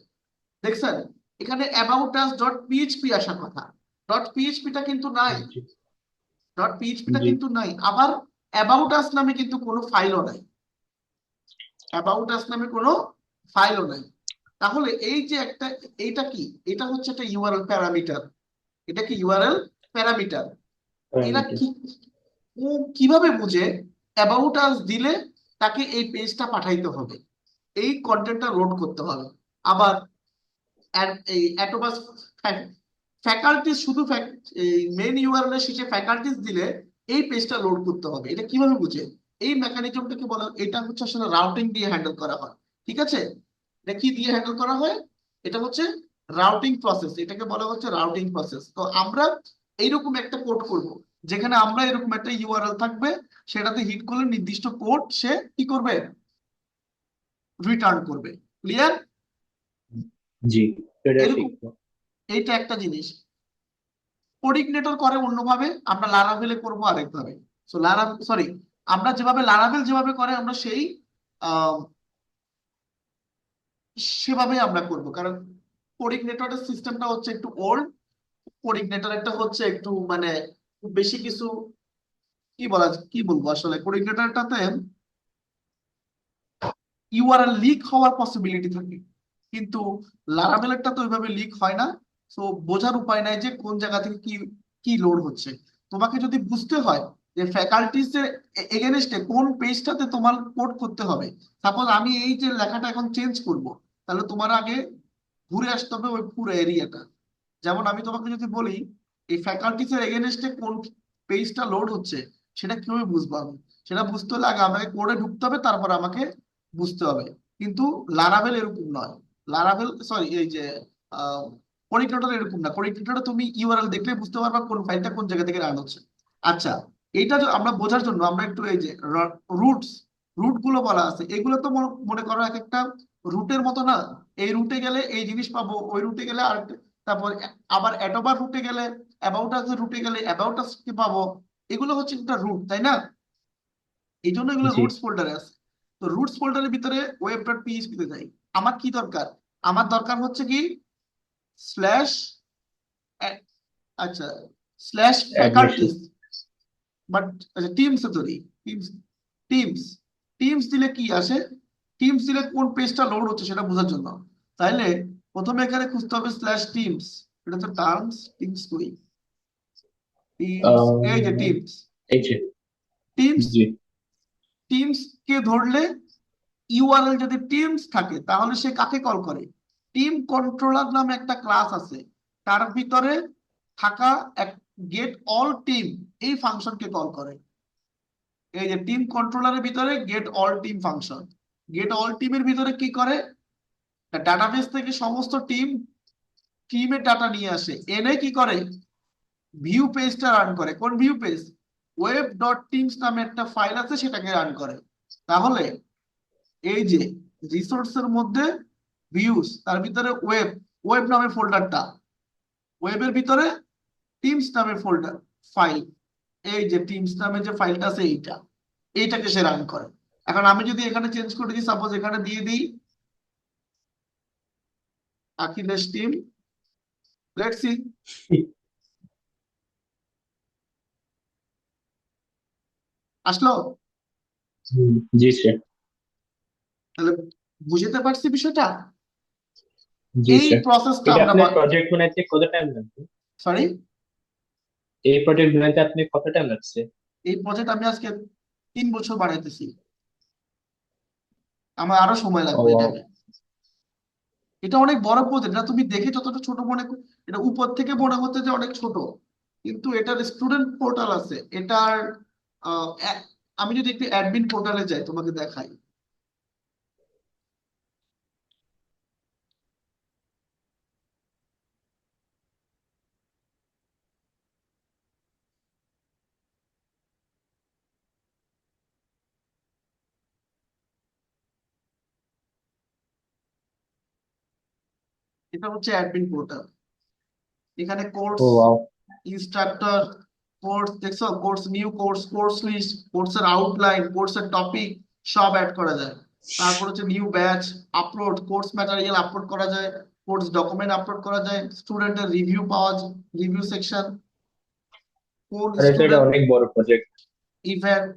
দেখছেন এখানে অ্যাবাউট আস ডট পিএইচপি আসার কথা, ডট পিএইচপিটা কিন্তু নাই। জি। ডট পিএইচপিটা জি। কিন্তু নাই, আবার অ্যাবাউট আস নামে কিন্তু কোনো ফাইলও নাই। অ্যাবাউট আস নামে কোনো ফাইলও নাই। তাহলে এই যে একটা, এইটা কি, এটা হচ্ছে একটা ইউআরএল প্যারামিটার। এটা কি ইউআরএল প্যারামিটার? এরা প্যারামিটার। কি, ও কিভাবে বুঝে অ্যাবাউট আস দিলে তাকে এই পেজটা পাঠাইতে হবে, এই কন্টেন্টটা লোড করতে হবে। আবার এই অ্যাটোবাস ফ্যাকাল্টিস, শুধু এই মেন ইউআরএল এর শেষে ফ্যাকাল্টিস দিলে এই পেজটা লোড করতে হবে। এটা কিভাবে বুঝে? এই মেকানিজমটাকে বলা, এটা হচ্ছে আসলে রাউটিং দিয়ে হ্যান্ডেল করা হয়। ঠিক আছে, এটা কি দিয়ে হ্যান্ডেল করা হয়? এটা হচ্ছে রাউটিং প্রসেস, এটাকে বলা হচ্ছে রাউটিং প্রসেস। তো আমরা এইরকম একটা কোড করব, যেখানে আমরা এরকম একটা ইউআরএল থাকবে, সেটাতে হিট করলে নির্দিষ্ট কোড সে কি করবে, রিটার্ন করবে। ক্লিয়ার? জি, এটা এরকম, শিখবো। এইটা একটা জিনিস। কোডিগনেটর করে অন্যভাবে, আমরা লারাভেলে করবো আরেকভাবে। সো সরি, আমরা যেভাবে লারাভেল যেভাবে করে আমরা সেই আহ, সেভাবে আমরা করব, কারণ কোডিগনেটরের সিস্টেমটা হচ্ছে একটু ওল্ড। কোডিগনেটর একটা হচ্ছে একটু মানে খুব বেশি কিছু, কি বলবো আসলে, কোডিগনেটরটাতে ইউআরএল লিক হওয়ার পসিবিলিটি থাকে, কিন্তু লারাভেলেরটা তো ওইভাবে লিক হয় না। সো বোঝার উপায় নাই যে কোন জায়গা থেকে কি কি লোড হচ্ছে। তোমাকে যদি বুঝতে হয় যে ফ্যাকাল্টিস এর এগেনস্টে কোন পেজটাতে তোমার কোড করতে হবে, সাপোজ আমি এই যে লেখাটা এখন চেঞ্জ করব, তাহলে তোমার আগে ঘুরে আসতে হবে ওই পুরো এরিয়াটা। যেমন আমি তোমাকে যদি বলি এই ফ্যাকাল্টিস এর এগেনস্টে কোন পেজটা লোড হচ্ছে, সেটা কিভাবে বুঝবো আমি? সেটা বুঝতে হলে আগে আমাকে কোডে ঢুকতে হবে, তারপর আমাকে বুঝতে হবে। কিন্তু লারাভেল এরকম নয়। লারাভেল, সরি, এই যে কোডিগনেটর এরকম না। কোডিগনেটরে তুমি ইউআরএল দেখলে বুঝতে পারবা কোন ফাইলটা কোন জায়গা থেকে রান হচ্ছে। আচ্ছা, এইটা আমরা বোঝার জন্য আমরা একটু এই যে রুটস, রুট গুলো বলা আছে, এগুলো তো মনে করো এক একটা রুটের মতো না। এই রুটে গেলে এই জিনিস পাবো, ওই রুটে গেলে আর, তারপর আবার অ্যাডোবার রুটে গেলে, অ্যাবাউট আস রুটে গেলে অ্যাবাউট আস কে পাবো। এগুলো হচ্ছে একটা রুট, তাই না? এই জন্য এগুলো জি। রুটস ফোল্ডারে আছে। তো রুটস ফোল্ডারের ভিতরে ওয়েব ডট পিএইচপি তে যাই। আমার কি দরকার? আমার দরকার হচ্ছে কি স্ল্যাশ, আচ্ছা, স্ল্যাশ অ্যাডমিশন। ফ্যাকাল্টিস, বাট আচ্ছা teams sorry, teams, teams teams দিলে কি আসে? টিমস দিলে কোন পেজটা লোড হচ্ছে সেটা বোঝার জন্য। তাইলে প্রথমে এখানে খুঁজতে হবে স্ল্যাশ টিমস। এটা তো টার্মস, টিমস কই, টিমস, এই যে টিমস, এই যে। টিমস, জি। টিমস কে ধরলে ইউআরএল যদি টিমস থাকে তাহলে সে কাকে কল করে? টিম কন্ট্রোলার নামে একটা ক্লাস আছে, তার ভিতরে থাকা এক গেট অল টিম এই ফাংশনকে কল করে। এই যে টিম কন্ট্রোলারের ভিতরে gate all team function, gate all টিমের ভিতরে কি করে, ডাটাবেস থেকে সমস্ত টিমের ডাটা নিয়ে আসে, এনে কি করে ভিউ পেজটা রান করে। কোন view page? Web dot teams নামে একটা ফাইল আছে, সেটাকে রান করে। তাহলে এই যে রিসোর্সের মধ্যে ভিউস, তার ভিতরে ওয়েব, ওয়েব নামে ফোল্ডারটা, ওয়েবের ভিতরে টিমস নামে ফোল্ডার ফাইল, এই যে টিমস নামে যে ফাইলটা আছে এইটাকে সে রান করে। এখন আমি যদি এখানে চেঞ্জ করে দিই, সাপোজ এখানে দিয়ে দিই আকিলেশ টিম, লেটস সি, আসলো? জি স্যার। তাহলে বুঝতে পারছি বিষয়টা। জি এই স্যার। প্রসেসটা এটা আমরা, আপনার প্রজেক্ট বানাইতে কত টাইম লাগবে? সরি, এই প্রজেক্ট বানাইতে আপনি কত টাইম লাগছে? এই প্রজেক্ট আমি আজকে 3 বছর বানাইতেছি, আমার আরো সময় ও লাগবে wow. এটাকে। এটা অনেক বড় প্রজেক্ট, এটা তুমি দেখে যতটা ছোট মনে এটা উপর থেকে মনে হচ্ছে যে অনেক ছোট, কিন্তু এটার স্টুডেন্ট পোর্টাল আছে এটার। আহ, এক- আমি যদি একটু অ্যাডমিন পোর্টালে যাই তোমাকে দেখাই। এটা হচ্ছে অ্যাডমিন পোর্টাল। এখানে course, oh wow. Instructor, course দেখছো, course new course, course list, কোর্সের আউটলাইন, কোর্সের টপিক সব অ্যাড করা যায়। তারপর হচ্ছে new batch, upload, course material upload করা যায়, কোর্স ডকুমেন্ট আপলোড করা যায়, স্টুডেন্টের রিভিউ পাওয়া যায়, রিভিউ সেকশন, কোন তাহলে তো এটা স্টুডেন্ট, অনেক বড় প্রজেক্ট। ইভেন্ট।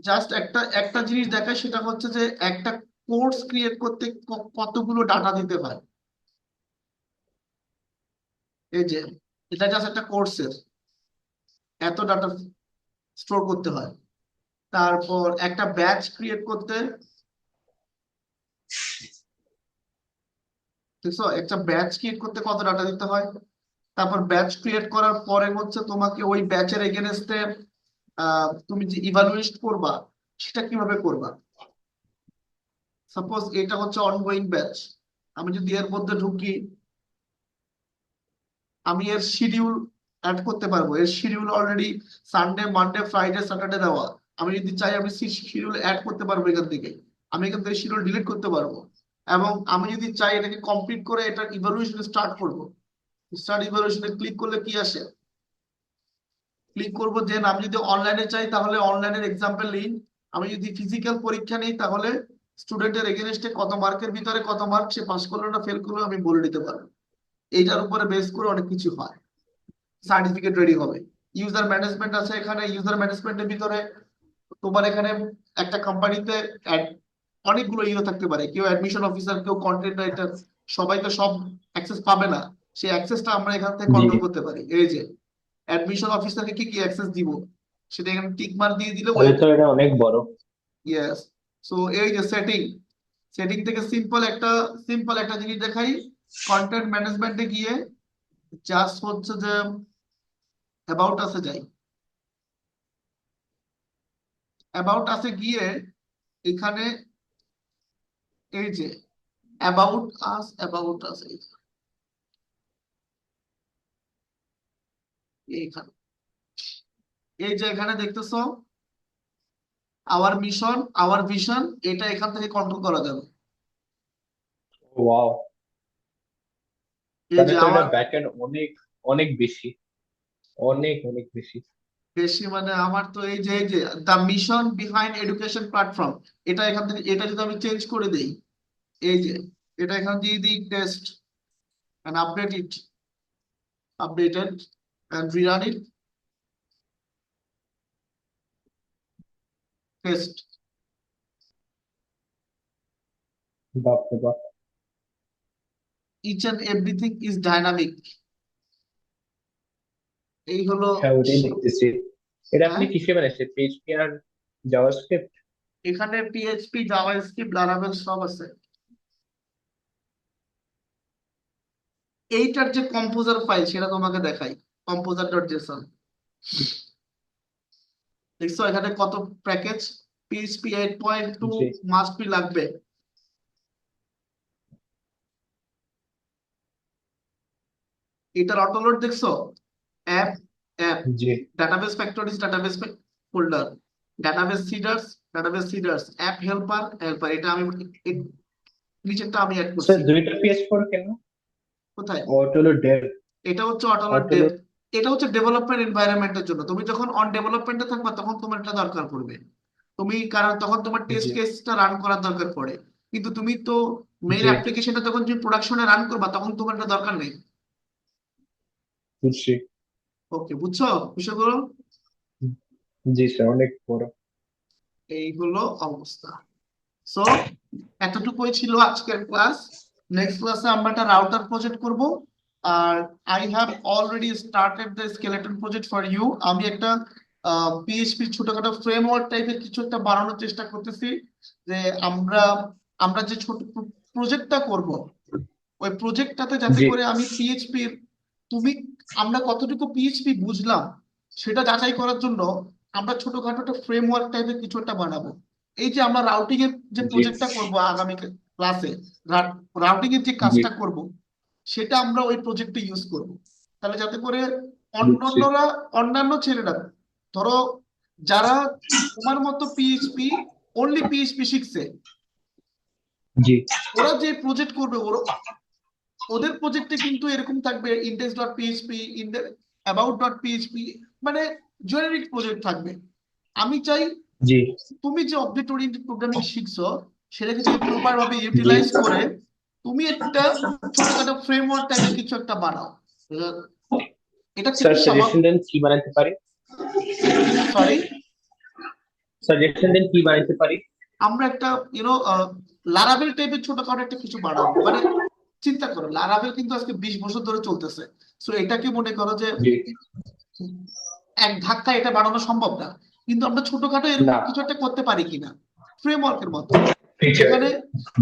জাস্ট একটা একটা জিনিস দেখায়, সেটা হচ্ছে যে একটা কোর্স ক্রিয়েট করতে কতগুলো ডাটা দিতে হয়। এই যে এটা জাস্ট একটা কোর্সের এত ডাটা স্টোর করতে হয়। তারপর একটা ব্যাচ ক্রিয়েট করতে, বুঝছো, একটা ব্যাচ ক্রিয়েট করতে কত ডাটা দিতে হয়। তারপর ব্যাচ ক্রিয়েট করার পরে হচ্ছে তোমাকে ওই ব্যাচের এগেনস্টে তুমি যে ইভালুয়েট করবা সেটা কিভাবে করবা। সাপোজ এটা হচ্ছে অনগোয়িং ব্যাচ, আমি যদি এর মধ্যে ঢুকি, আমি এর শিডিউল অ্যাড করতে পারবো। এর schedule already Sunday Monday Friday Saturday দেওয়া। আমি যদি চাই আমি শিডিউল অ্যাড করতে পারবো এখান থেকে, আমি এখান থেকে শিডিউল ডিলিট করতে পারবো। এবং আমি যদি চাই এটাকে কমপ্লিট করে এটার ইভালুয়েশন স্টার্ট করবো, স্টার্ট ইভালুয়েশনে ক্লিক করলে কি আসে, ক্লিক করবো। দেন আমি যদি অনলাইনে চাই তাহলে অনলাইনের এক্সাম্পল লিঙ্ক, আমি যদি ফিজিক্যাল পরীক্ষা নিই তাহলে স্টুডেন্টের এগেনস্টে কত মার্কের ভিতরে কত মার্ক সে পাস করলো না ফেল করলো আমি বলে দিতে পারবো। এইটার উপরে বেস করে অনেক কিছু হয়, সার্টিফিকেট রেডি হবে। ইউজার ম্যানেজমেন্ট আছে এখানে, ইউজার ম্যানেজমেন্টের ভিতরে তোমার এখানে একটা কোম্পানিতে অনেকগুলো থাকতে পারে, কেউ অ্যাডমিশন অফিসার, কেউ কন্টেন্ট রাইটার, সবাই তো সব অ্যাক্সেস পাবে না। সেই অ্যাক্সেসটা আমরা এখান থেকে জি। কন্ট্রোল করতে পারি। এই যে অ্যাডমিশন অফিসারকে কি কি অ্যাক্সেস দিব, সেটা এখানে টিক মার্ক দিয়ে দিলে তাহলে ওয়েব। তো এটা অনেক বড়। ইয়েস। সো এই যে সেটিং, সেটিং থেকে সিম্পল একটা জিনিস দেখাই। কন্টেন্ট ম্যানেজমেন্টে গিয়ে জাস্ট হচ্ছে যে অ্যাবাউট আসে যাই, অ্যাবাউট আসে গিয়ে এখানে এই যে অ্যাবাউট আস এইখানে, এই যে এখানে দেখতেছো আওয়ার মিশন, আওয়ার ভিশন, এটা এখান থেকে কন্ট্রোল করা যাবে। ওয়াও। এই তাহলে যে তো এটা আমার ব্যাকএন্ড অনেক অনেক বেশি, অনেক অনেক বেশি। বেশি মানে আমার তো এই যে the mission behind education platform, এটা এখান থেকে, এটা যদি আমি চেঞ্জ করে দেই, এই যে এটা এখান দিয়ে দিই test and updated and rerun it, test, বাপরে বাপ। each and everything is dynamic। এই হলো হ্যাঁ ওটাই দেখতেছি। এটা হ্যাঁ, আপনি কিসে বানাইছেন, পিএইচপি আর জাভাস্ক্রিপ্ট? এখানে পিএইচপি জাভাস্ক্রিপ্ট লারাভেল সব আছে। এইটার যে কম্পোজার ফাইল সেটা তোমাকে দেখাই, কম্পোজার ডট জেসন। দেখছো এখানে কত প্যাকেজ, পিএইচপি 8.2 জি মাস্ট বি লাগবে। এটার অটোলোড দেখছো, অ্যাপ অ্যাপ, জি database factories, database folder, database seeders, app helper helper. এটা আমি নিচেরটা আমি অ্যাড স্যার করছি। দুইটা PS4 কেন? কোথায়? ওটা হলো ডেভ। এটা হচ্ছে অটোলোড ডেভ। অটোলোড। এটা হচ্ছে ডেভেলপমেন্ট এনভায়রনমেন্টের জন্য। তুমি যখন অন ডেভেলপমেন্টে থাকবা তখন তোমার এটা দরকার পড়বে। তুমি কারণ তখন তোমার টেস্ট জি কেসটা রান করার দরকার পড়ে। কিন্তু তুমি তো মেইন জি অ্যাপ্লিকেশনটা যখন তুমি প্রোডাকশনে রান করবা তখন তোমার এটা দরকার নেই। বুঝছি। ওকে, বুঝছো বিষয়গুলো? জি স্যার, অনেক বড়। এইগুলো অবস্থা। সো এতটুকুই ছিল আজকের ক্লাস। নেক্সট ক্লাসে আমরা একটা রাউটার প্রজেক্ট করব। আর I have already started the skeleton project for you. আমি একটা পিএইচপি ছোটখাটো ফ্রেমওয়ার্ক টাইপের কিছু একটা বানানোর চেষ্টা করতেছি। যে আমরা আমরা যে ছোট প্রজেক্টটা করব, ওই প্রজেক্টটাতে যাতে জি করে আমি পিএইচপির, তুমি, আমরা কতটুকু পিএইচপি বুঝলাম সেটা যাচাই করার জন্য আমরা ছোটখাটো একটা ফ্রেমওয়ার্ক টাইপের কিছু একটা বানাবো। এই যে আমরা রাউটিং এর যে জি প্রজেক্টটা করব আগামী ক্লাসে, রাউটিং এর যে জি কাজটা করব সেটা আমরা ওই প্রজেক্টে ইউজ করব। তাহলে যাতে করে বুঝছি। অন্যান্যরা, অন্যান্য ছেলেরা, ধরো যারা তোমার মতো পিএইচপি, অনলি পিএইচপি শিখছে, জি ওরা যে প্রজেক্ট করবে ওদের প্রজেক্টে কিন্তু এরকম থাকবে index dot PHP, about dot PHP, মানে জেনারিক প্রজেক্ট থাকবে। আমি চাই জি তুমি যে অবজেক্ট ওরিয়েন্টেড প্রোগ্রামিং শিখছো সেটাকে তুমি প্রপার ভাবে জি ইউটিলাইজ করে তুমি একটা ছোটখাটো ফ্রেমওয়ার্ক টাইপের কিছু একটা বানাও। আহ, এটা স্যার, খুবই সাজেশন দেন কি বানাতে পারি। সরি, সাজেশন দেন কি বানাতে পারি। আমরা একটা ইউনো লারাভেল টাইপের ছোটখাটো একটা কিছু বানাবো। মানে চিন্তা করো, লারাভেল কিন্তু আজকে 20 বছর ধরে চলতেছে। সো এটাকে মনে করো যে জি এক ধাক্কা এটা বানানো সম্ভব না, কিন্তু আমরা ছোটখাটো এরকম না, কিছু একটা করতে পারি কিনা ফ্রেমওয়ার্কের মতো, ফিচার। যেখানে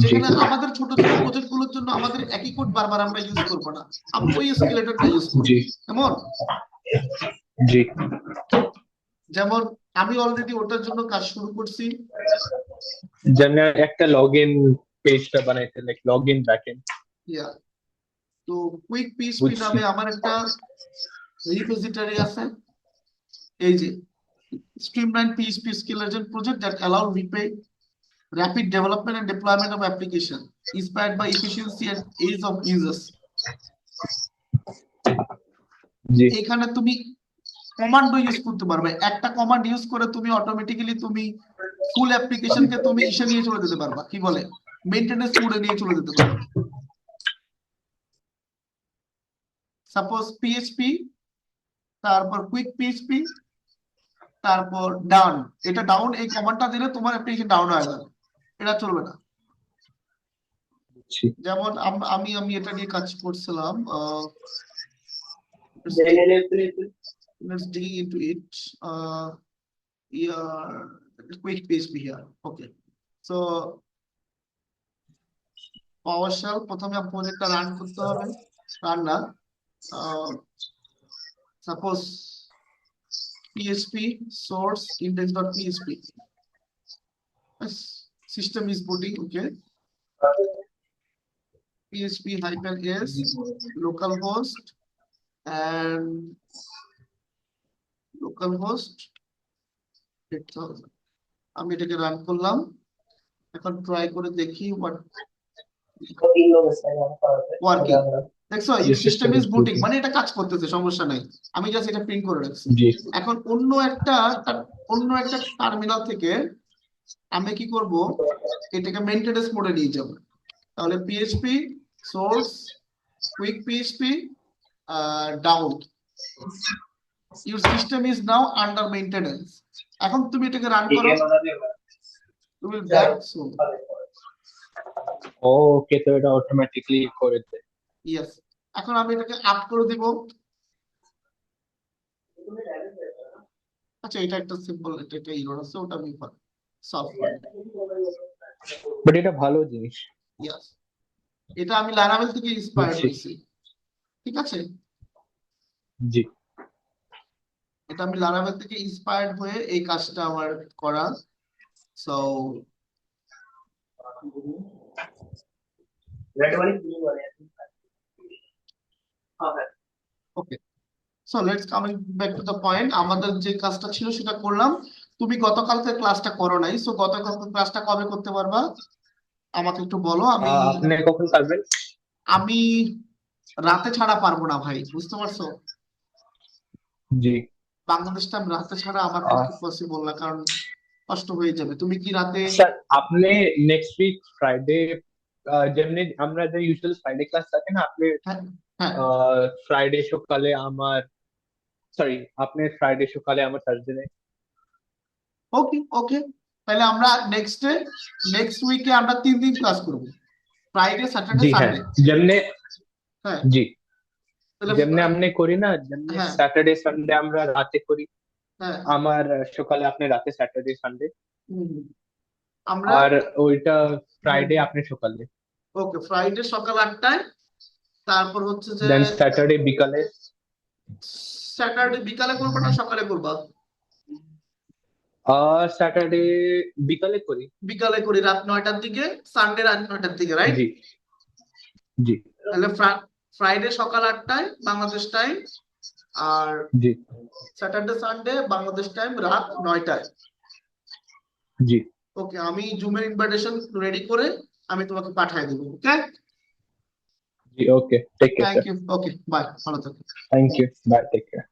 জি যেখানে আমাদের ছোট ছোট প্রজেক্ট গুলোর জন্য আমাদের একই কোড বারবার আমরা ইউজ করবো না, আমরা ওই স্কেলেটনটা ইউজ করবো। জি এমন জি যেমন আমি অলরেডি ওটার জন্য কাজ শুরু করছি। যেমন একটা লগ ইন পেজটা বানাইতে, লাইক লগ ইন ব্যাকএন্ড। ইয়া, তো কুইক পিএইচপি বুঝছি। নামে আমার একটা রিপোজিটরি আছে। এই যে streamline PHP skeleton project that allow rapid development and deployment of application inspired by efficiency and ease of users. জি এখানে তুমি কমান্ডও ইউজ করতে পারবে। একটা কমান্ড ইউজ করে তুমি অটোমেটিক্যালি তুমি ফুল অ্যাপ্লিকেশনকে তুমি ইসে নিয়ে চলে যেতে পারবা, কি বলে, মেইনটেনেন্স মোডে নিয়ে চলে যেতে পারবা। সাপোজ পিএইচপি, তারপর কুইক পিএইচপি, তারপর ডাউন। এটা ডাউন, এই কমান্ডটা দিলে তোমার অ্যাপ্লিকেশন ডাউন হয়ে যাবে, এটা চলবে না। বুঝছি। যেমন আমি আমি এটা নিয়ে কাজ করছিলাম। Let's dig into it. Yeah, quick PHP here. Okay. So PowerShell প্রথমে প্রজেক্টটা রান করতে হবে। রান না, suppose PHP source index.php. System is booting. Okay. PHP -s localhost and localhost 8000. আমি এটাকে রান করলাম। এখন ট্রাই করে দেখি হোয়াট ওয়ার্কিং। দেখছো, Your your system system is is booting, booting. মানে এটা কাজ করতেছে, সমস্যা নাই। আমি জাস্ট এটা প্রিন্ট করে রাখছি। জি এখন অন্য একটা টার্মিনাল থেকে আমি কি করব, এটাকে মেইনটেনেন্স মোডে নিয়ে যাব। তাহলে PHP source quick PHP down, your system is now under maintenance. এখন তুমি এটাকে রান করো, you will back soon. ওকে, তো এটা অটোমেটিকলি করে দেয়। Yes. এখন আমি এটাকে আপ করে দিব। আচ্ছা, এটা একটা সিম্পল, এটা একটা এরর আছে, ওটা আমি সলভ করি। বাট এটা ভালো জিনিস। Yes. এটা আমি লারাভেল থেকে ইন্সপায়ার্ড বুঝছি। হয়েছি। ঠিক আছে? জি এটা আমি লারাভেল থেকে ইন্সপায়ার্ড হয়ে এই কাজটা আমার করা। সো रेड वाली ब्लू वाली हाँ है okay, so let's coming back to the point. আমাদের যে কাজটা ছিল সেটা করলাম। তুমি গতকালকে ক্লাসটা করো নাই, সো গতকালকে ক্লাসটা কবে করতে পারবা আমাকে একটু বলো। আমি আপনি কখন পারবেন? আমি রাতে ছাড়া পারবো না ভাই, বুঝতে পারছো? জি বাংলাদেশ টাইম রাতে ছাড়া আমার পক্ষে পসিবল না, কারণ কষ্ট হয়ে যাবে। তুমি কি রাতে? স্যার আপনি নেক্সট উইক ফ্রাইডে যেমনি আমরা যে ইউজুয়াল ফ্রাইডে ক্লাস থাকে না, আপনি হ্যাঁ, হ্যাঁ, ফ্রাইডে সকালে আমার সরি আপনি ফ্রাইডে সকালে আমার থার্সডে। ওকে ওকে, তাহলে আমরা নেক্সট উইকে আমরা 3 দিন ক্লাস করবো, ফ্রাইডে, স্যাটারডে, জি হ্যাঁ সানডে। যেমনি হ্যাঁ, জি তাহলে যেমনি আপনি করি না, যেমনি হ্যাঁ, স্যাটারডে সানডে আমরা রাতে করি, হ্যাঁ, আমার সকালে আপনি রাতে স্যাটারডে সানডে, হুম, আমরা আর ওইটা ফ্রাইডে আপনি সকালে, ওকে ফ্রাইডে সকাল 8টায়, তারপর হচ্ছে যে দেন স্যাটারডে বিকালে। স্যাটারডে বিকালে করবো না সকালে করবা? স্যাটারডে বিকালে করি। বিকালে করি, রাত 9টার দিকে, সানডে রাত 9টার দিকে, রাইট? জি জি তাহলে ফ্রাইডে সকাল 8টায় বাংলাদেশ টাইম, আর জি স্যাটারডে সানডে বাংলাদেশ টাইম রাত 9টায়। জি ওকে, আমি জুমের ইনভাইটেশন রেডি করে আমি তোমাকে পাঠিয়ে দেবো। ওকে, জি okay take care thank sir. You. Okay, bye, ভালো থাকো। Thank you bye take care.